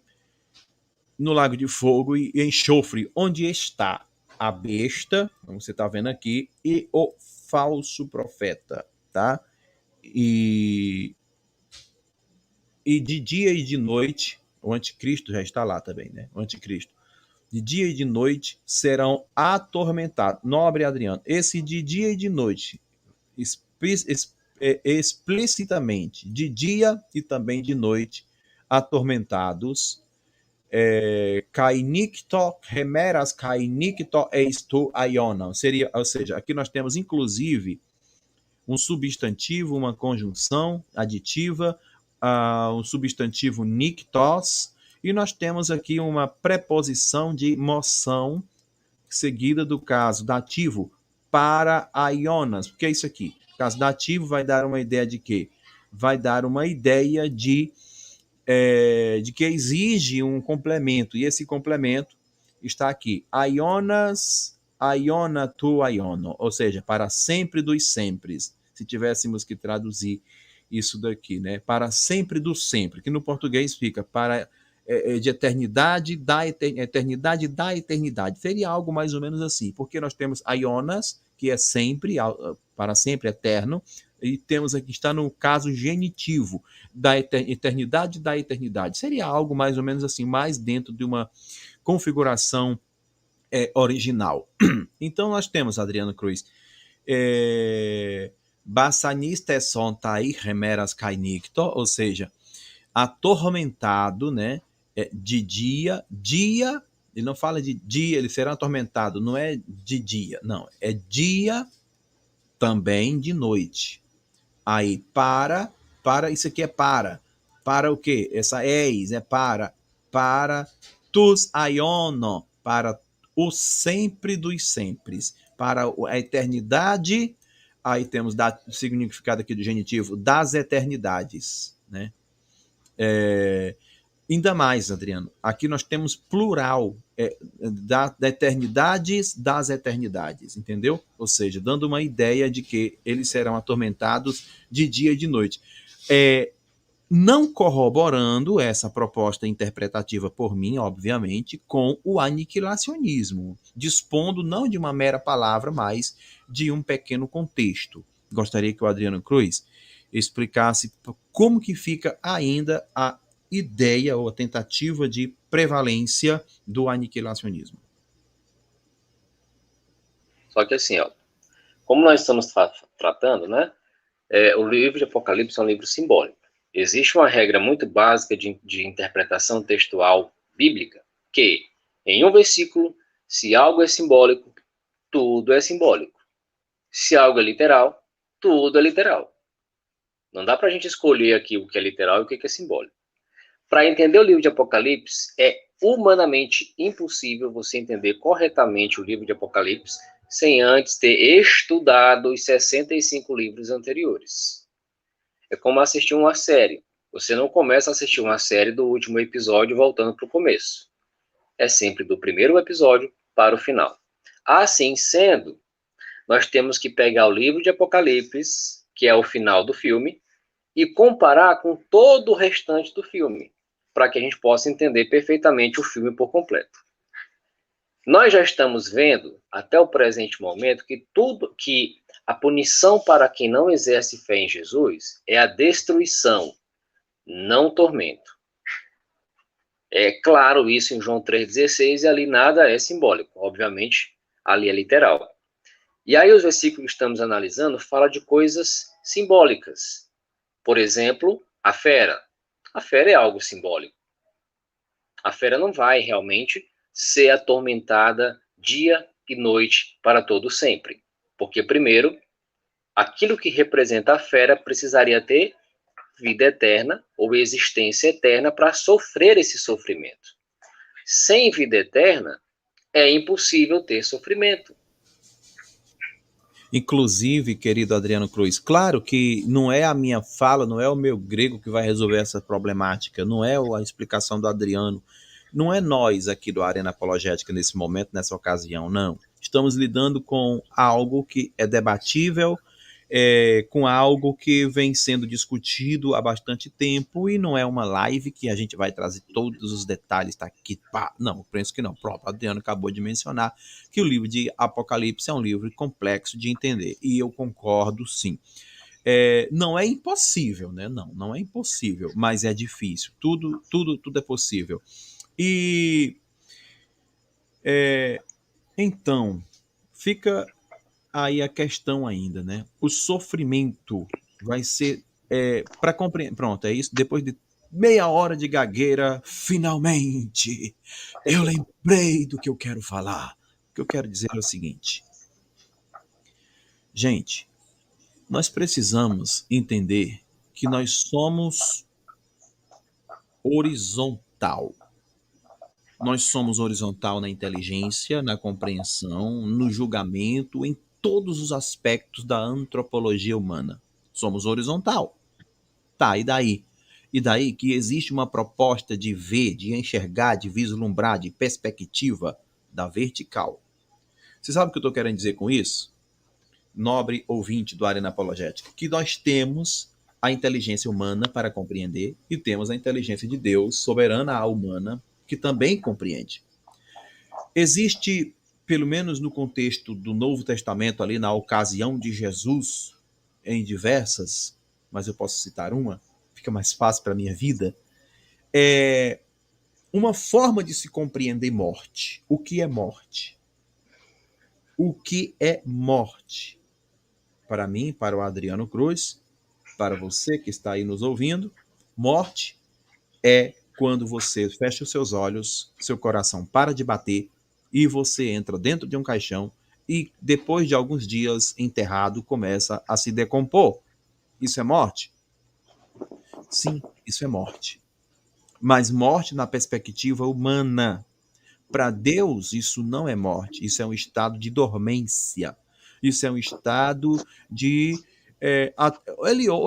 no lago de fogo e enxofre, onde está a besta, como você está vendo aqui, e o falso profeta, tá? E de dia e de noite, o anticristo já está lá também, né? O anticristo. De dia e de noite serão atormentados. Nobre Adriano, esse de dia e de noite, explicitamente, de dia e também de noite, atormentados, kainikto, remeras kainikto eistu aiona. Seria, ou seja, aqui nós temos inclusive um substantivo, uma conjunção aditiva, um substantivo niktos, e nós temos aqui uma preposição de moção seguida do caso dativo para aionas. O que é isso aqui? O caso dativo vai dar uma ideia de quê? Vai dar uma ideia de que exige um complemento, e esse complemento está aqui, aionas, aiona tu aiono, ou seja, para sempre dos sempre, se tivéssemos que traduzir isso daqui, né? Para sempre do sempre, que no português fica para de eternidade da eternidade da eternidade. Seria algo mais ou menos assim, porque nós temos aionas, que é sempre, para sempre, eterno, e temos aqui, está no caso genitivo, da eternidade da eternidade. Seria algo mais ou menos assim, mais dentro de uma configuração original. Então nós temos, Adriano Cruz, Bassanista son tai remeras kainicto, ou seja, atormentado, né? De dia, ele não fala de dia, ele será atormentado, não é de dia, não, é dia também de noite. Aí, para, isso aqui é para o quê? Essa eis é para tus aiono, para o sempre dos sempre, para a eternidade, aí temos o significado aqui do genitivo, das eternidades, né? Ainda mais, Adriano, aqui nós temos plural, da eternidades das eternidades, entendeu? Ou seja, dando uma ideia de que eles serão atormentados de dia e de noite. Não corroborando essa proposta interpretativa por mim, obviamente, com o aniquilacionismo, dispondo não de uma mera palavra, mas de um pequeno contexto. Gostaria que o Adriano Cruz explicasse como que fica ainda a ideia ou a tentativa de prevalência do aniquilacionismo. Só que assim, ó, como nós estamos tratando, né, o livro de Apocalipse é um livro simbólico. Existe uma regra muito básica de interpretação textual bíblica, que em um versículo, se algo é simbólico, tudo é simbólico. Se algo é literal, tudo é literal. Não dá para a gente escolher aqui o que é literal e o que é simbólico. Para entender o livro de Apocalipse, é humanamente impossível você entender corretamente o livro de Apocalipse sem antes ter estudado os 65 livros anteriores. É como assistir uma série. Você não começa a assistir uma série do último episódio voltando para o começo. É sempre do primeiro episódio para o final. Assim sendo, nós temos que pegar o livro de Apocalipse, que é o final do filme, e comparar com todo o restante do filme, para que a gente possa entender perfeitamente o filme por completo. Nós já estamos vendo, até o presente momento, que a punição para quem não exerce fé em Jesus é a destruição, não tormento. É claro isso em João 3,16, e ali nada é simbólico, obviamente, ali é literal. E aí os versículos que estamos analisando falam de coisas simbólicas. Por exemplo, a fera. A fera é algo simbólico. A fera não vai realmente ser atormentada dia e noite para todo sempre. Porque, primeiro, aquilo que representa a fera precisaria ter vida eterna ou existência eterna para sofrer esse sofrimento. Sem vida eterna, é impossível ter sofrimento. Inclusive, querido Adriano Cruz, claro que não é a minha fala, não é o meu grego que vai resolver essa problemática, não é a explicação do Adriano, não é nós aqui do Arena Apologética nesse momento, nessa ocasião, não. Estamos lidando com algo que é debatível, com algo que vem sendo discutido há bastante tempo e não é uma live que a gente vai trazer todos os detalhes, tá aqui, pá. Não, penso que não. O próprio Adriano acabou de mencionar que o livro de Apocalipse é um livro complexo de entender, e eu concordo sim. Não é impossível, né? Não é impossível, mas é difícil. Tudo é possível. E então fica aí a questão ainda, né? O sofrimento vai ser para compreender. Pronto, é isso. Depois de meia hora de gagueira, finalmente eu lembrei do que eu quero falar. O que eu quero dizer é o seguinte, gente, nós precisamos entender que nós somos horizontal. Nós somos horizontal na inteligência, na compreensão, no julgamento, em todos os aspectos da antropologia humana. Somos horizontal. Tá, e daí? E daí que existe uma proposta de ver, de enxergar, de vislumbrar, de perspectiva da vertical. Você sabe o que eu estou querendo dizer com isso? Nobre ouvinte do Arena Apologética, que nós temos a inteligência humana para compreender e temos a inteligência de Deus, soberana humana, que também compreende. Existe, pelo menos no contexto do Novo Testamento, ali na ocasião de Jesus, em diversas, mas eu posso citar uma, fica mais fácil para a minha vida, é uma forma de se compreender morte. O que é morte? O que é morte? Para mim, para o Adriano Cruz, para você que está aí nos ouvindo, morte é quando você fecha os seus olhos, seu coração para de bater e você entra dentro de um caixão e depois de alguns dias enterrado começa a se decompor. Isso é morte? Sim, isso é morte. Mas morte na perspectiva humana. Para Deus, isso não é morte, isso é um estado de dormência. Isso é um estado de.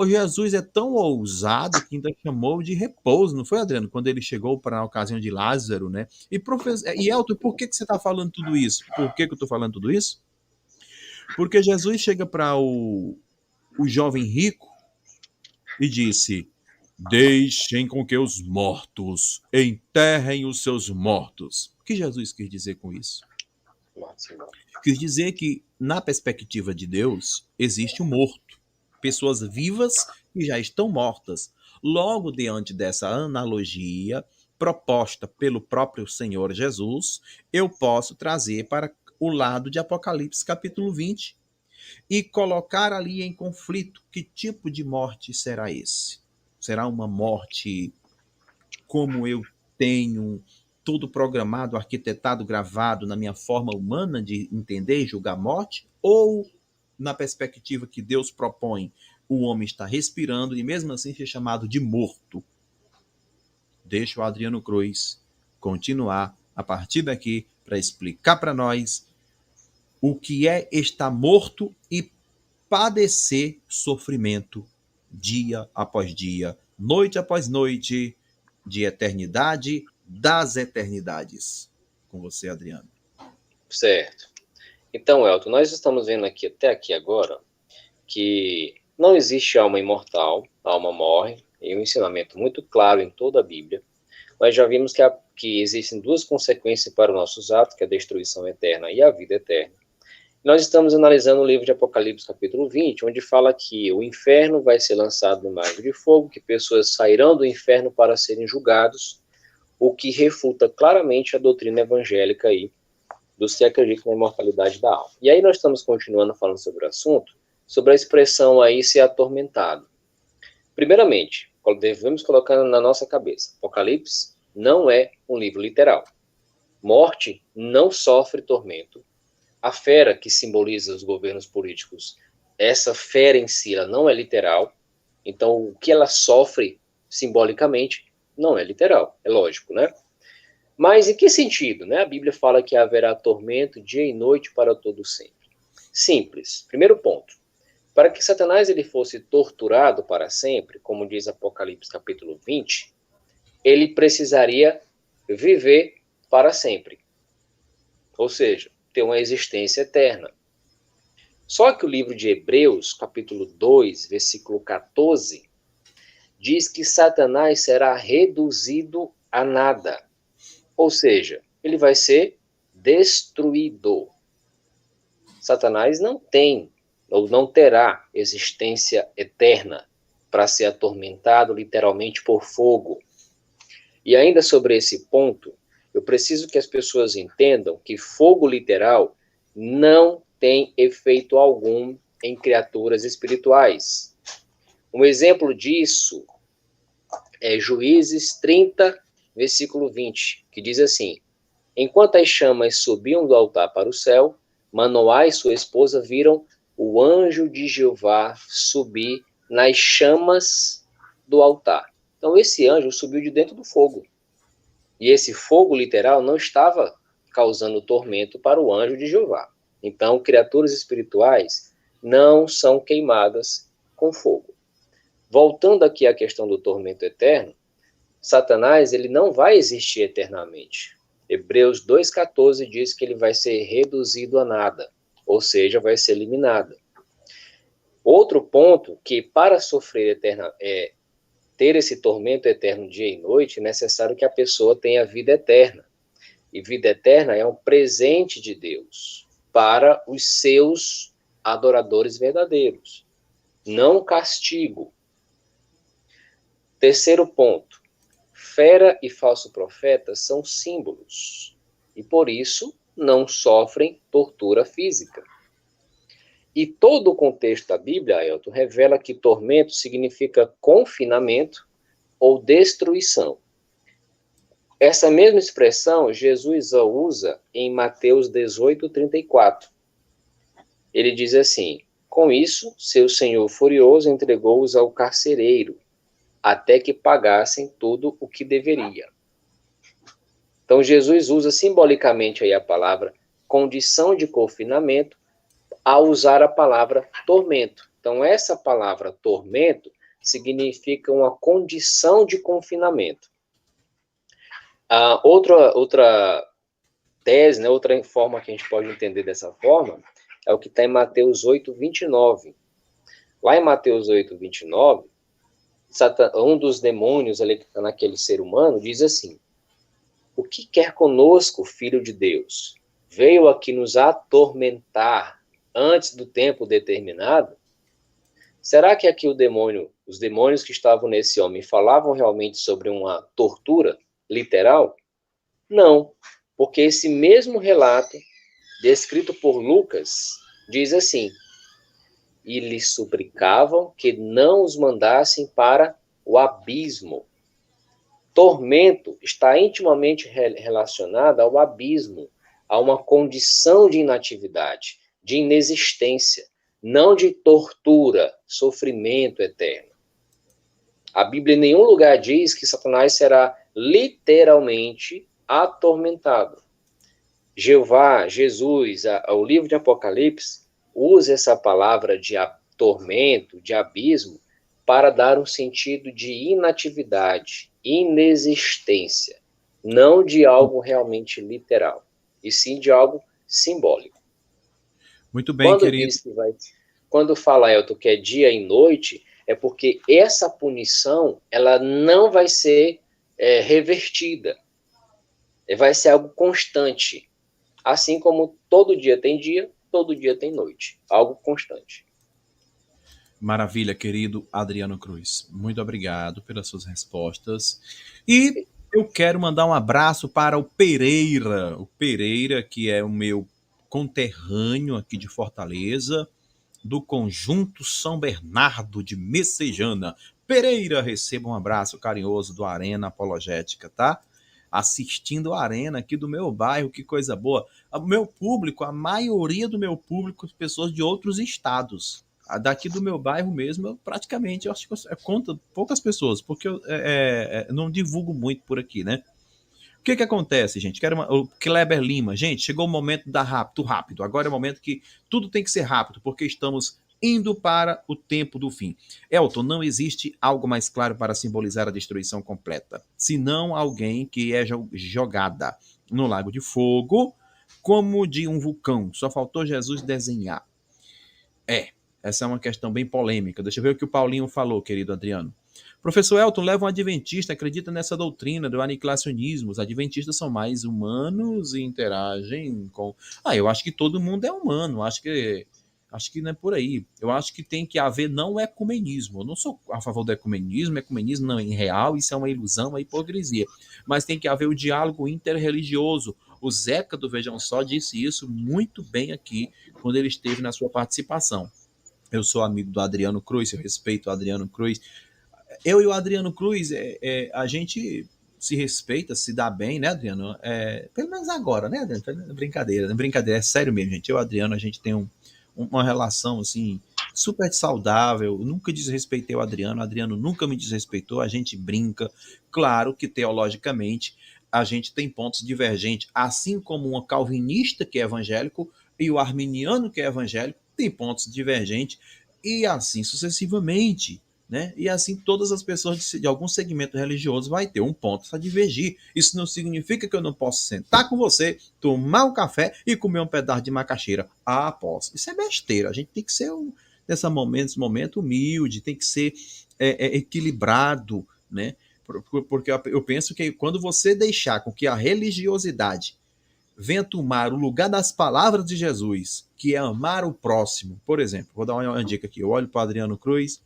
Jesus é tão ousado que ainda chamou de repouso, não foi, Adriano? Quando ele chegou para a ocasião de Lázaro, né? E Elton, por que você está falando tudo isso? Por que eu estou falando tudo isso? Porque Jesus chega para o jovem rico e disse: deixem com que os mortos enterrem os seus mortos. O que Jesus quis dizer com isso? Quis dizer que, na perspectiva de Deus, existe o morto. Pessoas vivas que já estão mortas. Logo, diante dessa analogia proposta pelo próprio Senhor Jesus, eu posso trazer para o lado de Apocalipse capítulo 20 e colocar ali em conflito que tipo de morte será esse? Será uma morte como eu tenho tudo programado, arquitetado, gravado na minha forma humana de entender e julgar a morte? Ou na perspectiva que Deus propõe, o homem está respirando e mesmo assim ser chamado de morto? Deixa o Adriano Cruz continuar a partir daqui para explicar para nós o que é estar morto e padecer sofrimento dia após dia, noite após noite, de eternidade das eternidades. Com você, Adriano. Certo. Então, Elton, nós estamos vendo aqui até aqui agora que não existe alma imortal, a alma morre, e um ensinamento muito claro em toda a Bíblia. Nós já vimos que existem duas consequências para os nossos atos, que é a destruição eterna e a vida eterna. Nós estamos analisando o livro de Apocalipse, capítulo 20, onde fala que o inferno vai ser lançado no lago de fogo, que pessoas sairão do inferno para serem julgados, o que refuta claramente a doutrina evangélica aí dos que acreditam na imortalidade da alma. E aí nós estamos continuando falando sobre o assunto, sobre a expressão aí ser atormentado. Primeiramente, devemos colocar na nossa cabeça, Apocalipse não é um livro literal. Morte não sofre tormento. A fera que simboliza os governos políticos, essa fera em si, ela não é literal. Então, o que ela sofre simbolicamente não é literal, é lógico, né? Mas em que sentido, né? A Bíblia fala que haverá tormento dia e noite para todo sempre. Simples. Primeiro ponto. Para que Satanás ele fosse torturado para sempre, como diz Apocalipse capítulo 20, ele precisaria viver para sempre. Ou seja, ter uma existência eterna. Só que o livro de Hebreus, capítulo 2, versículo 14, diz que Satanás será reduzido a nada. Ou seja, ele vai ser destruído. Satanás não tem ou não terá existência eterna para ser atormentado literalmente por fogo. E ainda sobre esse ponto, eu preciso que as pessoas entendam que fogo literal não tem efeito algum em criaturas espirituais. Um exemplo disso é Juízes 30, versículo 20, que diz assim: enquanto as chamas subiam do altar para o céu, Manoá e sua esposa viram o anjo de Jeová subir nas chamas do altar. Então esse anjo subiu de dentro do fogo. E esse fogo literal não estava causando tormento para o anjo de Jeová. Então, criaturas espirituais não são queimadas com fogo. Voltando aqui à questão do tormento eterno, Satanás ele não vai existir eternamente. Hebreus 2,14 diz que ele vai ser reduzido a nada, ou seja, vai ser eliminado. Outro ponto que para sofrer ter esse tormento eterno dia e noite, é necessário que a pessoa tenha vida eterna. E vida eterna é um presente de Deus para os seus adoradores verdadeiros, não castigo. Terceiro ponto, fera e falso profeta são símbolos e, por isso, não sofrem tortura física. E todo o contexto da Bíblia, Ailton, revela que tormento significa confinamento ou destruição. Essa mesma expressão Jesus a usa em Mateus 18:34. Ele diz assim: com isso, seu senhor furioso entregou-os ao carcereiro, até que pagassem tudo o que deveria. Então Jesus usa simbolicamente aí a palavra condição de confinamento ao usar a palavra tormento. Então essa palavra tormento significa uma condição de confinamento. Outra tese, né, outra forma que a gente pode entender dessa forma, é o que está em Mateus 8:29. Lá em Mateus 8:29, um dos demônios ali que está naquele ser humano diz assim: o que quer conosco, filho de Deus? Veio aqui nos atormentar antes do tempo determinado? Será que aqui os demônios que estavam nesse homem falavam realmente sobre uma tortura literal? Não, porque esse mesmo relato, descrito por Lucas, diz assim: e lhes suplicavam que não os mandassem para o abismo. Tormento está intimamente relacionado ao abismo, a uma condição de inatividade, de inexistência, não de tortura, sofrimento eterno. A Bíblia em nenhum lugar diz que Satanás será literalmente atormentado. Jeová, Jesus, o livro de Apocalipse, usa essa palavra de tormento, de abismo, para dar um sentido de inatividade, inexistência, não de algo realmente literal, e sim de algo simbólico. Muito bem, querido. Quando fala, Elton, que é dia e noite, é porque essa punição ela não vai ser revertida, vai ser algo constante, assim como todo dia tem dia, todo dia tem noite, algo constante. Maravilha, querido Adriano Cruz. Muito obrigado pelas suas respostas. E Eu quero mandar um abraço para o Pereira, que é o meu conterrâneo aqui de Fortaleza, do Conjunto São Bernardo de Messejana. Pereira, receba um abraço carinhoso do Arena Apologética, tá? Assistindo a Arena aqui do meu bairro, que coisa boa. O meu público, a maioria do meu público, pessoas de outros estados. Daqui do meu bairro mesmo, praticamente, eu acho que eu conto poucas pessoas, porque eu não divulgo muito por aqui, né? O que acontece, gente? O Kleber Lima, gente, chegou o momento da rápido. Agora é o momento que tudo tem que ser rápido, porque estamos indo para o tempo do fim. Elton, não existe algo mais claro para simbolizar a destruição completa, senão alguém que é jogada no lago de fogo, como de um vulcão. Só faltou Jesus desenhar. Essa é uma questão bem polêmica. Deixa eu ver o que o Paulinho falou, querido Adriano. Professor Elton leva um adventista, acredita nessa doutrina do aniquilacionismo. Os adventistas são mais humanos e interagem com... eu acho que todo mundo é humano. Acho que não é por aí. Eu acho que tem que haver não ecumenismo. Eu não sou a favor do ecumenismo. Ecumenismo não é real, isso é uma ilusão, uma hipocrisia. Mas tem que haver o diálogo interreligioso. O Zeca do Vejam Só disse isso muito bem aqui quando ele esteve na sua participação. Eu sou amigo do Adriano Cruz, eu respeito o Adriano Cruz. Eu e o Adriano Cruz, a gente se respeita, se dá bem, né, Adriano? Pelo menos agora, né, Adriano? Brincadeira, é sério mesmo, gente. Eu e o Adriano, a gente tem uma relação, assim, super saudável. Eu nunca desrespeitei o Adriano nunca me desrespeitou, a gente brinca. Claro que, teologicamente, a gente tem pontos divergentes, assim como um calvinista que é evangélico e o arminiano que é evangélico tem pontos divergentes, e assim sucessivamente. Né? E assim todas as pessoas de algum segmento religioso vai ter um ponto a divergir. Isso não significa que eu não posso sentar com você, tomar um café e comer um pedaço de macaxeira. Posso. Isso é besteira. A gente tem que ser nesse momento humilde, tem que ser equilibrado, né? Porque eu penso que quando você deixar com que a religiosidade venha tomar o lugar das palavras de Jesus, que é amar o próximo. Por exemplo, vou dar uma dica aqui. Eu olho para o Adriano Cruz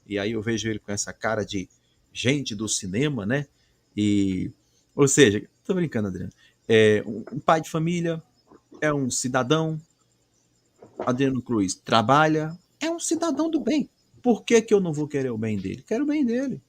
e aí eu vejo ele com essa cara de gente do cinema, né? Ou seja, tô brincando, Adriano. Um pai de família, é um cidadão. Adriano Cruz trabalha, é um cidadão do bem. Por que eu não vou querer o bem dele? Quero o bem dele.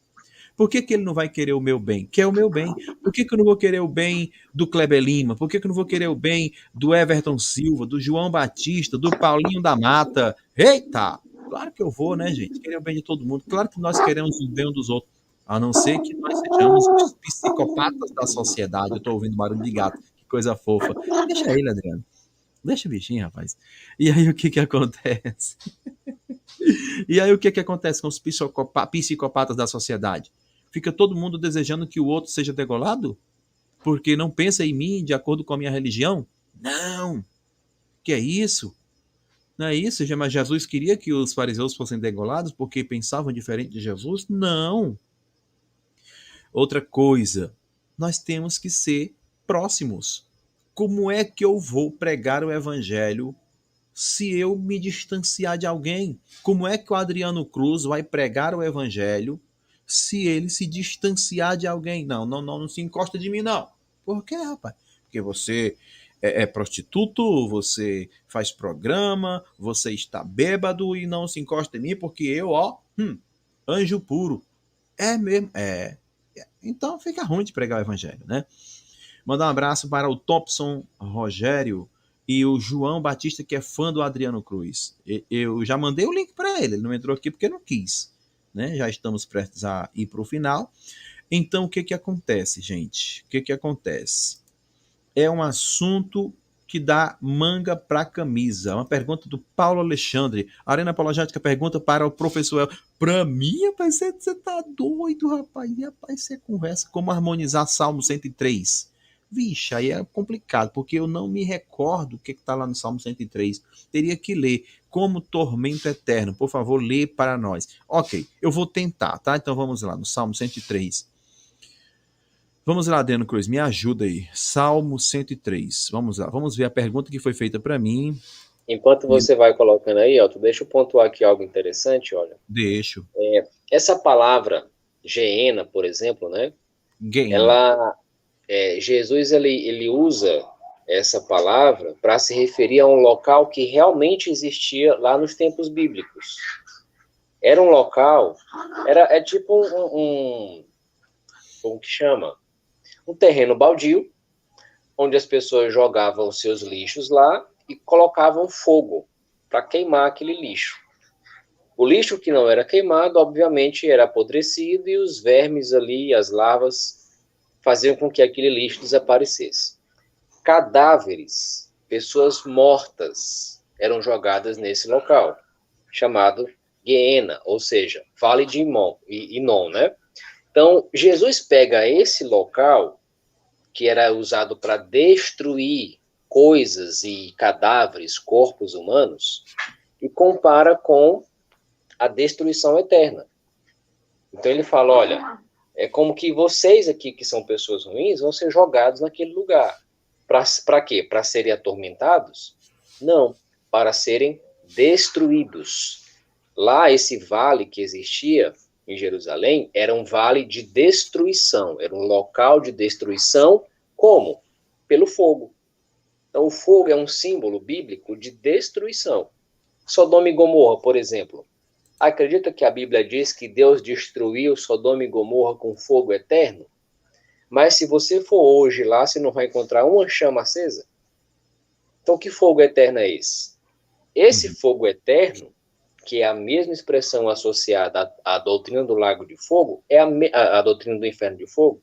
Por que ele não vai querer o meu bem? Quer o meu bem. Por que eu não vou querer o bem do Kleber Lima? Por que eu não vou querer o bem do Everton Silva, do João Batista, do Paulinho da Mata? Eita! Claro que eu vou, né, gente? Querer o bem de todo mundo. Claro que nós queremos o bem um dos outros. A não ser que nós sejamos os psicopatas da sociedade. Eu tô ouvindo barulho de gato. Que coisa fofa. Deixa ele, Adriano. Deixa o bichinho, rapaz. E aí o que acontece? E aí o que acontece com os psicopatas da sociedade? Fica todo mundo desejando que o outro seja degolado? Porque não pensa em mim de acordo com a minha religião? Não! Que é isso? Não é isso? Mas Jesus queria que os fariseus fossem degolados porque pensavam diferente de Jesus? Não! Outra coisa, nós temos que ser próximos. Como é que eu vou pregar o evangelho se eu me distanciar de alguém? Como é que o Adriano Cruz vai pregar o evangelho se ele se distanciar de alguém? Não se encosta de mim, não. Por quê, rapaz? Porque você é prostituto, você faz programa, você está bêbado e não se encosta em mim porque eu, anjo puro. É mesmo? Então fica ruim de pregar o evangelho, né? Mandar um abraço para o Thompson Rogério e o João Batista, que é fã do Adriano Cruz. Eu já mandei o link para ele não entrou aqui porque não quis. Né? Já estamos prestes a ir para o final. Então, o que acontece, gente? O que acontece? É um assunto que dá manga para camisa. Uma pergunta do Paulo Alexandre. A Arena Apologética pergunta para o professor El. Para mim, rapaz, você tá doido, rapaz. Rapaz, você conversa como harmonizar Salmo 103. Vixe, aí é complicado, porque eu não me recordo o que está lá no Salmo 103. Teria que ler. Como tormento eterno. Por favor, lê para nós. Ok, eu vou tentar, tá? Então vamos lá, no Salmo 103. Vamos lá, Adriano Cruz, me ajuda aí. Salmo 103. Vamos lá, vamos ver a pergunta que foi feita para mim. Enquanto você vai colocando aí, Elton, deixa eu pontuar aqui algo interessante, olha. Deixo. Essa palavra Geena, por exemplo, né? Guiena. Ela, Jesus ele usa essa palavra para se referir a um local que realmente existia lá nos tempos bíblicos. Era um local, é tipo como que chama? Um terreno baldio, onde as pessoas jogavam seus lixos lá e colocavam fogo para queimar aquele lixo. O lixo que não era queimado, obviamente, era apodrecido e os vermes ali, as larvas, faziam com que aquele lixo desaparecesse. Cadáveres, pessoas mortas, eram jogadas nesse local, chamado Guiena, ou seja, Vale de Inom, né? Então, Jesus pega esse local, que era usado para destruir coisas e cadáveres, corpos humanos, e compara com a destruição eterna. Então ele fala, olha, é como que vocês aqui, que são pessoas ruins, vão ser jogados naquele lugar. Para quê? Para serem atormentados? Não, para serem destruídos. Lá, esse vale que existia em Jerusalém era um vale de destruição, era um local de destruição, como? Pelo fogo. Então, o fogo é um símbolo bíblico de destruição. Sodoma e Gomorra, por exemplo. Acredita que a Bíblia diz que Deus destruiu Sodoma e Gomorra com fogo eterno? Mas se você for hoje lá, você não vai encontrar uma chama acesa? Então, que fogo eterno é esse? Esse fogo eterno, que é a mesma expressão associada à doutrina do lago de fogo, a doutrina do inferno de fogo,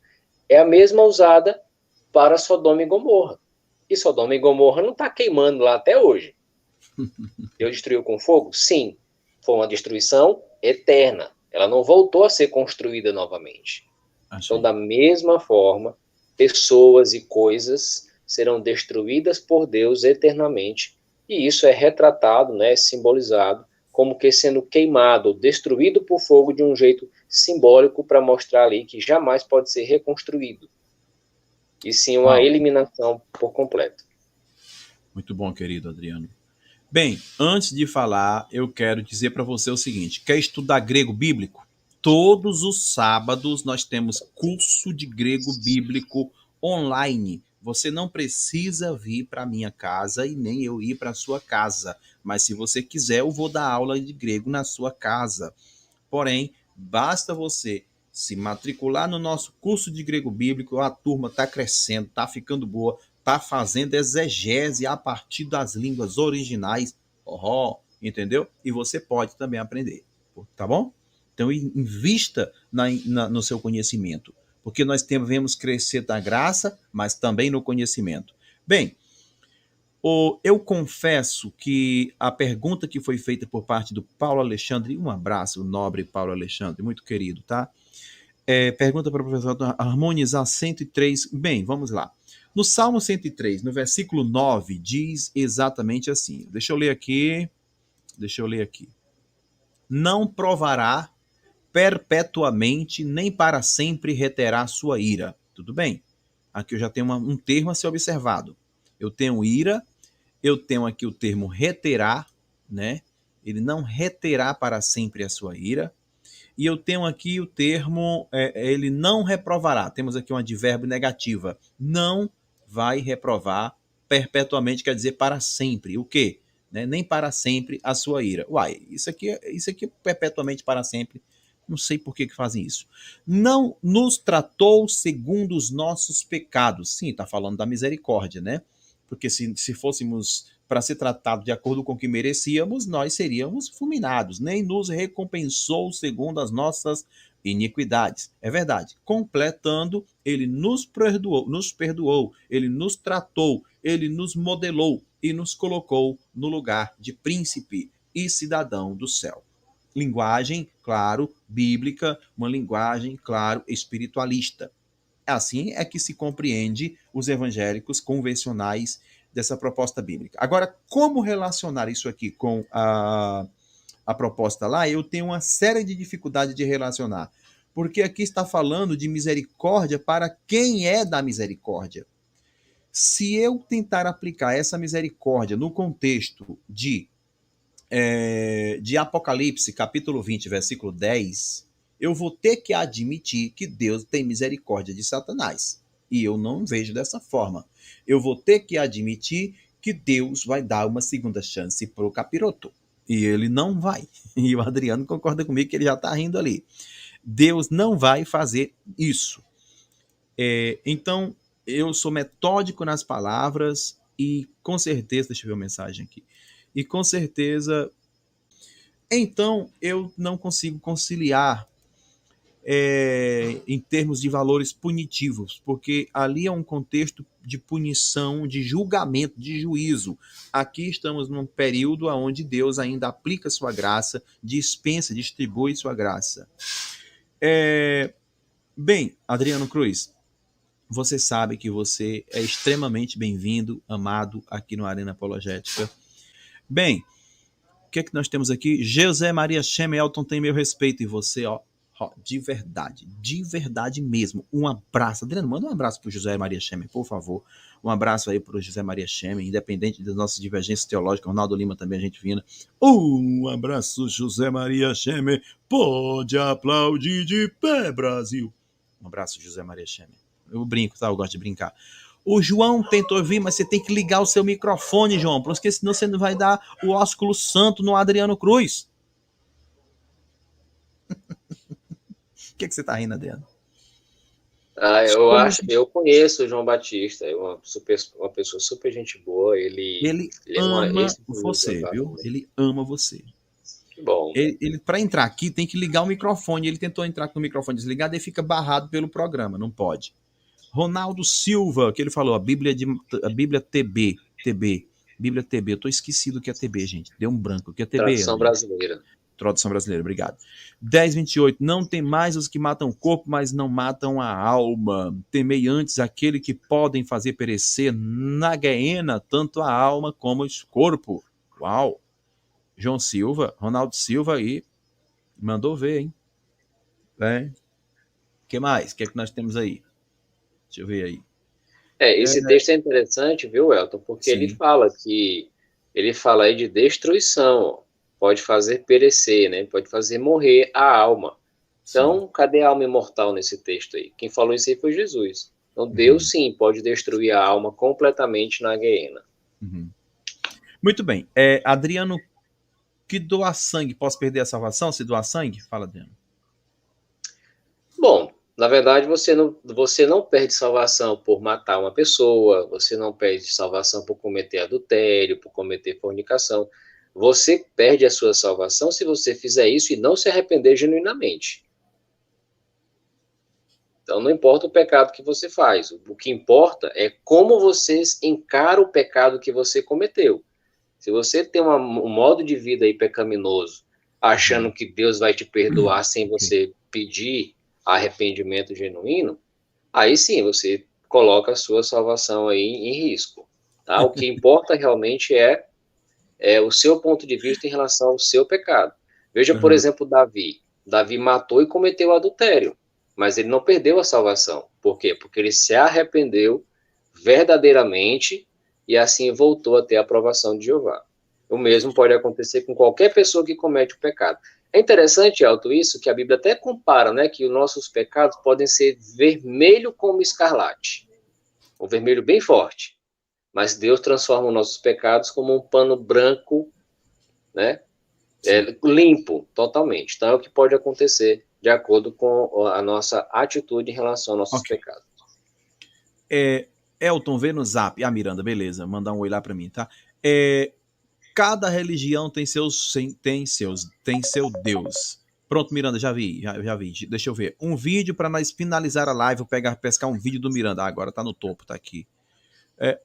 é a mesma usada para Sodoma e Gomorra. E Sodoma e Gomorra não está queimando lá até hoje. Deus destruiu com fogo? Sim. Foi uma destruição eterna. Ela não voltou a ser construída novamente. Achei. Então, da mesma forma, pessoas e coisas serão destruídas por Deus eternamente. E isso é retratado, né, simbolizado, como que sendo queimado ou destruído por fogo de um jeito simbólico para mostrar ali que jamais pode ser reconstruído. E sim uma eliminação por completo. Muito bom, querido Adriano. Bem, antes de falar, eu quero dizer para você o seguinte: quer estudar grego bíblico? Todos os sábados nós temos curso de grego bíblico online. Você não precisa vir para minha casa e nem eu ir para sua casa. Mas se você quiser, eu vou dar aula de grego na sua casa. Porém, basta você se matricular no nosso curso de grego bíblico, a turma está crescendo, está ficando boa, está fazendo exegese a partir das línguas originais, entendeu? E você pode também aprender, tá bom? Então, invista no seu conhecimento, porque nós devemos crescer na graça, mas também no conhecimento. Bem, eu confesso que a pergunta que foi feita por parte do Paulo Alexandre, um abraço, o nobre Paulo Alexandre, muito querido, tá? Pergunta para o professor harmonizar 103. Bem, vamos lá. No Salmo 103, no versículo 9, diz exatamente assim. Deixa eu ler aqui. Não provará perpetuamente, nem para sempre reterá sua ira. Tudo bem? Aqui eu já tenho um termo a ser observado. Eu tenho ira, eu tenho aqui o termo reterá, né? Ele não reterá para sempre a sua ira. E eu tenho aqui o termo, ele não reprovará. Temos aqui um advérbio negativa. Não vai reprovar perpetuamente, quer dizer para sempre. O quê? Né? Nem para sempre a sua ira. Uai, isso aqui perpetuamente para sempre. Não sei por que fazem isso. Não nos tratou segundo os nossos pecados. Sim, está falando da misericórdia, né? Porque se fôssemos para ser tratado de acordo com o que merecíamos, nós seríamos fulminados. Nem nos recompensou segundo as nossas iniquidades. É verdade. Completando, ele nos perdoou, ele nos tratou, ele nos modelou e nos colocou no lugar de príncipe e cidadão do céu. Linguagem, claro, bíblica, uma linguagem, claro, espiritualista. Assim é que se compreende os evangélicos convencionais dessa proposta bíblica. Agora, como relacionar isso aqui com a proposta lá? Eu tenho uma série de dificuldades de relacionar, porque aqui está falando de misericórdia para quem é da misericórdia. Se eu tentar aplicar essa misericórdia no contexto de Apocalipse, capítulo 20, versículo 10, eu vou ter que admitir que Deus tem misericórdia de Satanás. E eu não vejo dessa forma. Eu vou ter que admitir que Deus vai dar uma segunda chance para o capiroto. E ele não vai. E o Adriano concorda comigo que ele já está rindo ali. Deus não vai fazer isso. Então, eu sou metódico nas palavras e com certeza, deixa eu ver a mensagem aqui, e com certeza, então eu não consigo conciliar em termos de valores punitivos, porque ali é um contexto de punição, de julgamento, de juízo. Aqui estamos num período onde Deus ainda aplica sua graça, dispensa, distribui sua graça. Bem, Adriano Cruz, você sabe que você é extremamente bem-vindo, amado aqui no Arena Apologética. Bem, o que é que nós temos aqui? José Maria Cheme Elton tem meu respeito. E você, de verdade mesmo. Um abraço. Adriano, manda um abraço para o José Maria Cheme, por favor. Um abraço aí para o José Maria Cheme, independente das nossas divergências teológicas. Ronaldo Lima também, a gente fina. Um abraço, José Maria Cheme. Pode aplaudir de pé, Brasil. Um abraço, José Maria Cheme. Eu brinco, tá? Eu gosto de brincar. O João tentou vir, mas você tem que ligar o seu microfone, João, porque senão você não vai dar o ósculo santo no Adriano Cruz. O que você tá rindo, Adriano? Eu conheço o João Batista, é uma pessoa super gente boa. Ele ama você, viu? Ele ama você. Que bom. Ele para entrar aqui tem que ligar o microfone. Ele tentou entrar com o microfone desligado e fica barrado pelo programa, não pode. Ronaldo Silva, que ele falou, a Bíblia TB. Bíblia TB, eu tô esquecido o que é TB, gente. Deu um branco. O que é TB? Tradução brasileira. Tradução brasileira, obrigado. 10:28, não tem mais os que matam o corpo, mas não matam a alma. Temei antes aquele que podem fazer perecer na guiena tanto a alma como o corpo. Uau! João Silva, Ronaldo Silva aí, mandou ver, hein? O que mais? O que é que nós temos aí? Deixa eu ver aí. Esse texto é interessante, viu, Elton? Porque sim, ele fala aí de destruição, pode fazer perecer, né? Pode fazer morrer a alma. Então, sim, cadê a alma imortal nesse texto aí? Quem falou isso aí foi Jesus. Então, Deus sim pode destruir a alma completamente na guiena. Muito bem. Adriano, que doar sangue, posso perder a salvação se doar sangue? Fala, Adriano. Bom, na verdade, você não perde salvação por matar uma pessoa, você não perde salvação por cometer adultério, por cometer fornicação. Você perde a sua salvação se você fizer isso e não se arrepender genuinamente. Então, não importa o pecado que você faz. O que importa é como você encara o pecado que você cometeu. Se você tem um modo de vida aí pecaminoso, achando que Deus vai te perdoar sem você pedir arrependimento genuíno, aí sim você coloca a sua salvação aí em risco. Tá? O que importa realmente é o seu ponto de vista em relação ao seu pecado. Veja, por exemplo, Davi. Davi matou e cometeu adultério, mas ele não perdeu a salvação. Por quê? Porque ele se arrependeu verdadeiramente e assim voltou a ter a aprovação de Jeová. O mesmo pode acontecer com qualquer pessoa que comete o pecado. É interessante, Elton, isso, que a Bíblia até compara, né, que os nossos pecados podem ser vermelho como escarlate. Um vermelho bem forte. Mas Deus transforma os nossos pecados como um pano branco, né, limpo, totalmente. Então é o que pode acontecer de acordo com a nossa atitude em relação aos nossos pecados. Elton, vê no zap. Miranda, beleza. Mandar um oi lá pra mim, tá? Cada religião tem seu Deus. Pronto, Miranda, já vi. Deixa eu ver. Um vídeo para nós finalizar a live. Vou pescar um vídeo do Miranda. Agora tá no topo, tá aqui.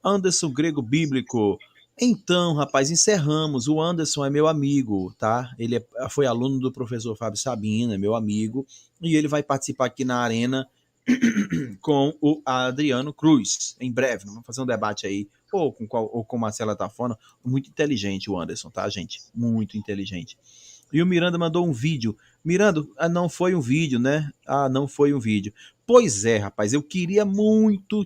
Anderson Grego Bíblico. Então, rapaz, encerramos. O Anderson é meu amigo, tá? Ele foi aluno do professor Fábio Sabino, é meu amigo. E ele vai participar aqui na Arena com o Adriano Cruz. Em breve, vamos fazer um debate aí. Ou com Marcela Tafona. Muito inteligente o Anderson, tá, gente? Muito inteligente. E o Miranda mandou um vídeo. Miranda, não foi um vídeo, né? Não foi um vídeo. Pois é, rapaz, eu queria muitíssimo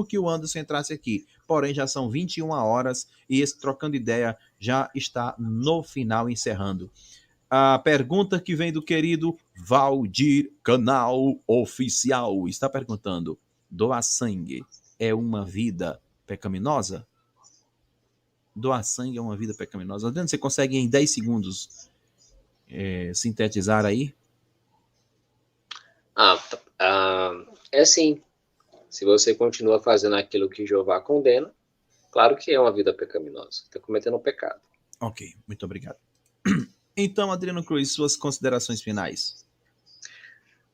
que o Anderson entrasse aqui. Porém, já são 21 horas e esse Trocando Ideia já está no final, encerrando. a pergunta que vem do querido Valdir Canal Oficial. Está perguntando: doar sangue é uma vida pecaminosa? Doar sangue é uma vida pecaminosa? Adriano, você consegue em 10 segundos sintetizar aí? É sim. Se você continua fazendo aquilo que Jeová condena, claro que é uma vida pecaminosa. Está cometendo um pecado. Ok, muito obrigado. Então, Adriano Cruz, suas considerações finais.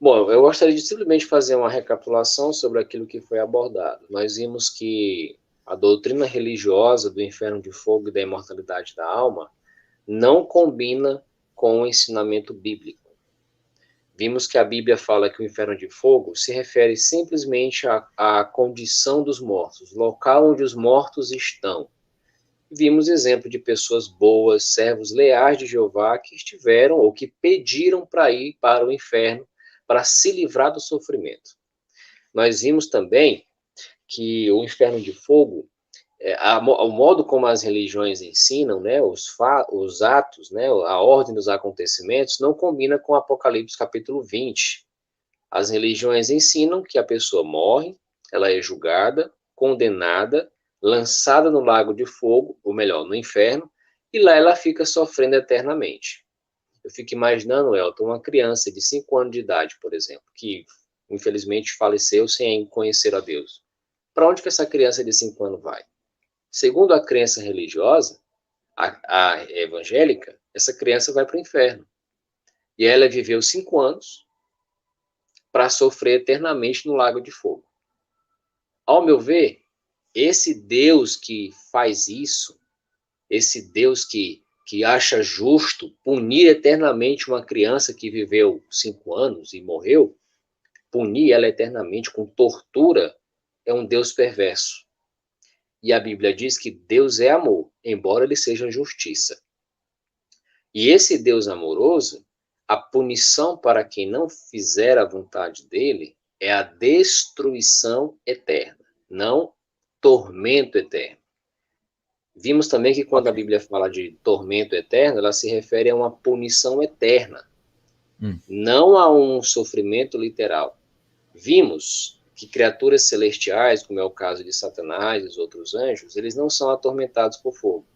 Bom, eu gostaria de simplesmente fazer uma recapitulação sobre aquilo que foi abordado. Nós vimos que a doutrina religiosa do inferno de fogo e da imortalidade da alma não combina com o ensinamento bíblico. Vimos que a Bíblia fala que o inferno de fogo se refere simplesmente à condição dos mortos, local onde os mortos estão. Vimos exemplo de pessoas boas, servos leais de Jeová, que estiveram ou que pediram para ir para o inferno para se livrar do sofrimento. Nós vimos também que o inferno de fogo, o modo como as religiões ensinam, né, os atos, né, a ordem dos acontecimentos, não combina com Apocalipse capítulo 20. As religiões ensinam que a pessoa morre, ela é julgada, condenada, lançada no lago de fogo, ou melhor, no inferno, e lá ela fica sofrendo eternamente. Eu fico imaginando, Elton, uma criança de 5 anos de idade, por exemplo, que infelizmente faleceu sem conhecer a Deus. Para onde que essa criança de 5 anos vai? Segundo a crença religiosa, a evangélica, essa criança vai para o inferno. E ela viveu 5 anos para sofrer eternamente no lago de fogo. Ao meu ver, esse Deus que faz isso, esse Deus que acha justo punir eternamente uma criança que viveu 5 anos e morreu, punir ela eternamente com tortura, é um Deus perverso. E a Bíblia diz que Deus é amor, embora ele seja justiça. E esse Deus amoroso, a punição para quem não fizer a vontade dele é a destruição eterna, não tormento eterno. Vimos também que quando a Bíblia fala de tormento eterno, ela se refere a uma punição eterna, não a um sofrimento literal. Vimos que criaturas celestiais, como é o caso de Satanás e os outros anjos, eles não são atormentados por fogo.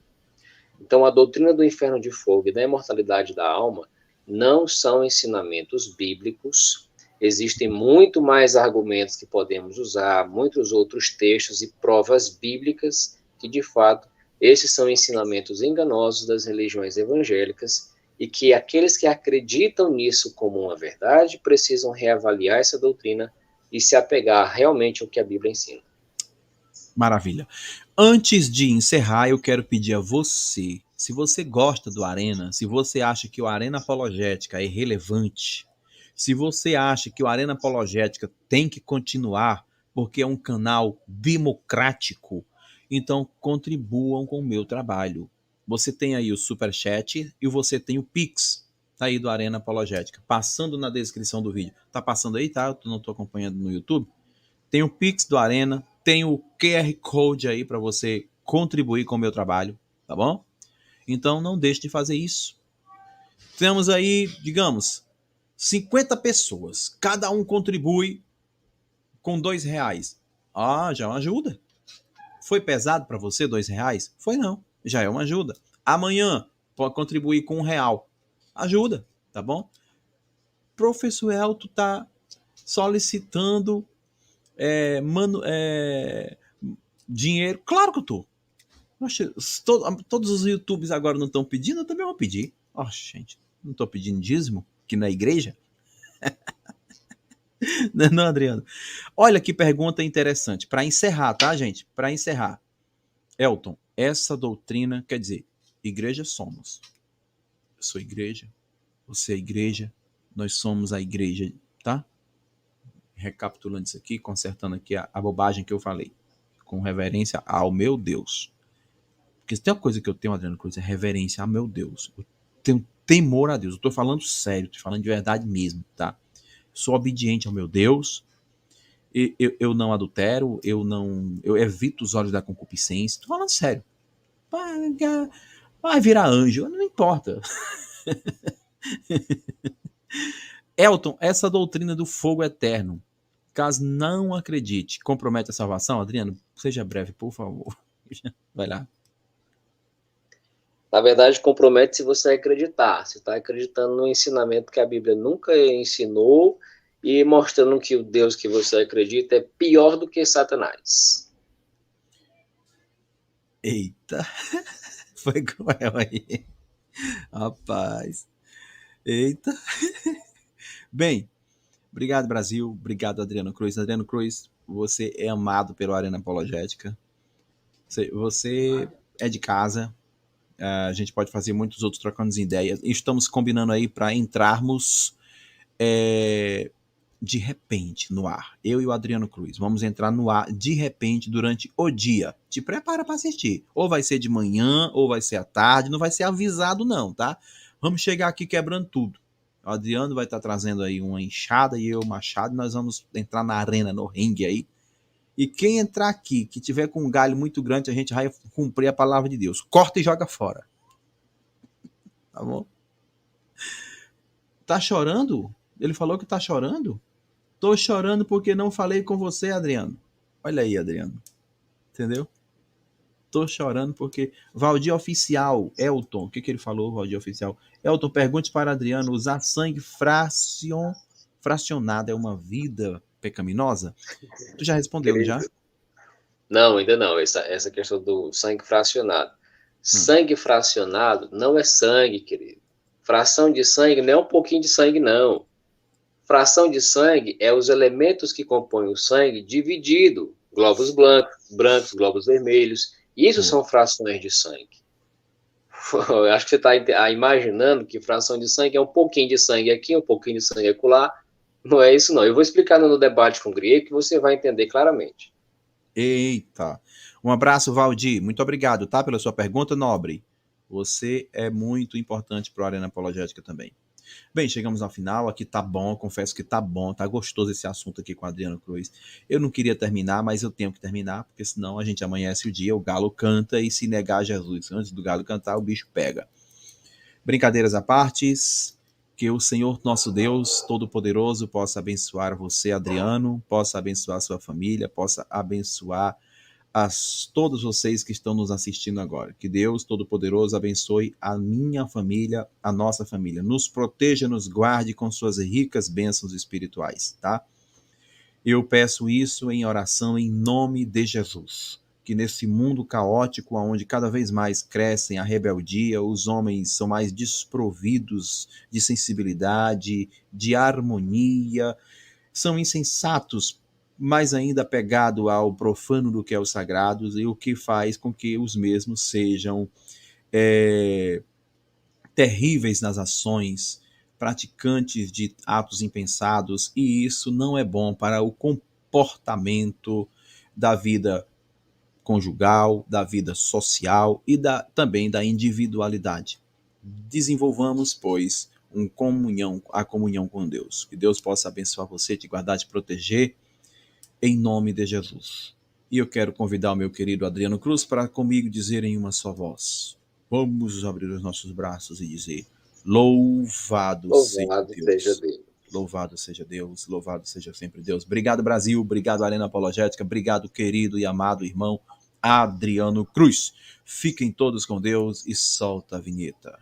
Então, a doutrina do inferno de fogo e da imortalidade da alma não são ensinamentos bíblicos. Existem muito mais argumentos que podemos usar, muitos outros textos e provas bíblicas que, de fato, esses são ensinamentos enganosos das religiões evangélicas e que aqueles que acreditam nisso como uma verdade precisam reavaliar essa doutrina e se apegar realmente ao que a Bíblia ensina. Maravilha. Antes de encerrar, eu quero pedir a você, se você gosta do Arena, se você acha que o Arena Apologética é relevante, se você acha que o Arena Apologética tem que continuar porque é um canal democrático, então contribuam com o meu trabalho. Você tem aí o Superchat e você tem o Pix aí do Arena Apologética, passando na descrição do vídeo. Tá passando aí, tá? Eu não tô acompanhando no YouTube. Tem o Pix do Arena, tem o QR Code aí para você contribuir com o meu trabalho, tá bom? Então não deixe de fazer isso. Temos aí, digamos, 50 pessoas. Cada um contribui com R$2. Ah, já é uma ajuda. Foi pesado para você R$2? Foi não, já é uma ajuda. Amanhã pode contribuir com R$1. Ajuda, tá bom? Professor Elton tá solicitando dinheiro. Claro que eu tô. Todos os YouTubes agora não estão pedindo, eu também vou pedir. Gente, não tô pedindo dízimo aqui na igreja? Não, Adriano. Olha que pergunta interessante. Para encerrar, tá, gente? Para encerrar. Elton, essa doutrina, quer dizer, igreja somos. Eu sou igreja, você é igreja, nós somos a igreja, tá? Recapitulando isso aqui, consertando aqui a bobagem que eu falei. Com reverência ao meu Deus. Porque se tem uma coisa que eu tenho, Adriano Cruz, é reverência ao meu Deus. Eu tenho temor a Deus. Eu tô falando sério, tô falando de verdade mesmo, tá? Sou obediente ao meu Deus. Eu não adultero, eu evito os olhos da concupiscência. Tô falando sério. Vai virar anjo, não importa. Elton, essa doutrina do fogo eterno, caso não acredite, compromete a salvação? Adriano, seja breve, por favor. Vai lá. Na verdade, compromete se você acreditar. Você está acreditando no ensinamento que a Bíblia nunca ensinou e mostrando que o Deus que você acredita é pior do que Satanás. Eita, foi cruel aí. Rapaz. Eita. Bem, obrigado, Brasil. Obrigado, Adriano Cruz. Adriano Cruz, você é amado pela Arena Apologética. Você é de casa. A gente pode fazer muitos outros trocando ideias. Estamos combinando aí para entrarmos de repente no ar. Eu e o Adriano Cruz. Vamos entrar no ar de repente durante o dia. Te prepara para assistir. Ou vai ser de manhã, ou vai ser à tarde. Não vai ser avisado não, tá? Vamos chegar aqui quebrando tudo. O Adriano vai estar trazendo aí uma enxada e eu machado. Nós vamos entrar na arena, no ringue aí. E quem entrar aqui, que tiver com um galho muito grande, a gente vai cumprir a palavra de Deus. Corta e joga fora. Tá bom? Tá chorando? Ele falou que tá chorando? Tô chorando porque não falei com você, Adriano. Olha aí, Adriano. Entendeu? Tô chorando porque Valdir Oficial, Elton, o que ele falou, Valdir Oficial? Elton, pergunte para Adriano, usar sangue fracionado é uma vida pecaminosa? Tu já respondeu, não já? Não, ainda não. Essa questão do sangue fracionado. Sangue fracionado não é sangue, querido. Fração de sangue não é um pouquinho de sangue, não. Fração de sangue é os elementos que compõem o sangue dividido. Glóbulos brancos, glóbulos vermelhos. Isso são frações de sangue. Eu acho que você está imaginando que fração de sangue é um pouquinho de sangue aqui, um pouquinho de sangue acolá. Não é isso, não. Eu vou explicar no debate com o Griego que você vai entender claramente. Eita. Um abraço, Valdir. Muito obrigado, tá? Pela sua pergunta, nobre. Você é muito importante para a Arena Apologética também. Bem, chegamos ao final. Aqui tá bom, confesso que tá bom, tá gostoso esse assunto aqui com o Adriano Cruz. Eu não queria terminar, mas eu tenho que terminar, porque senão a gente amanhece o dia, o galo canta e se negar Jesus antes do galo cantar, o bicho pega. Brincadeiras à parte, que o Senhor nosso Deus Todo-Poderoso possa abençoar você, Adriano, possa abençoar sua família, possa abençoar todos vocês que estão nos assistindo agora. Que Deus Todo-Poderoso abençoe a minha família, a nossa família. Nos proteja, nos guarde com suas ricas bênçãos espirituais, tá? Eu peço isso em oração em nome de Jesus. Que nesse mundo caótico, onde cada vez mais crescem a rebeldia, os homens são mais desprovidos de sensibilidade, de harmonia, são insensatos, mais ainda apegado ao profano do que aos sagrados, e o que faz com que os mesmos sejam terríveis nas ações, praticantes de atos impensados, e isso não é bom para o comportamento da vida conjugal, da vida social e também da individualidade. Desenvolvamos, pois, a comunhão com Deus. Que Deus possa abençoar você, te guardar, te proteger, em nome de Jesus. E eu quero convidar o meu querido Adriano Cruz para comigo dizer em uma só voz. Vamos abrir os nossos braços e dizer: Louvado seja Deus. Louvado seja Deus, louvado seja sempre Deus. Obrigado, Brasil, obrigado, Arena Apologética, obrigado, querido e amado irmão Adriano Cruz. Fiquem todos com Deus e solta a vinheta.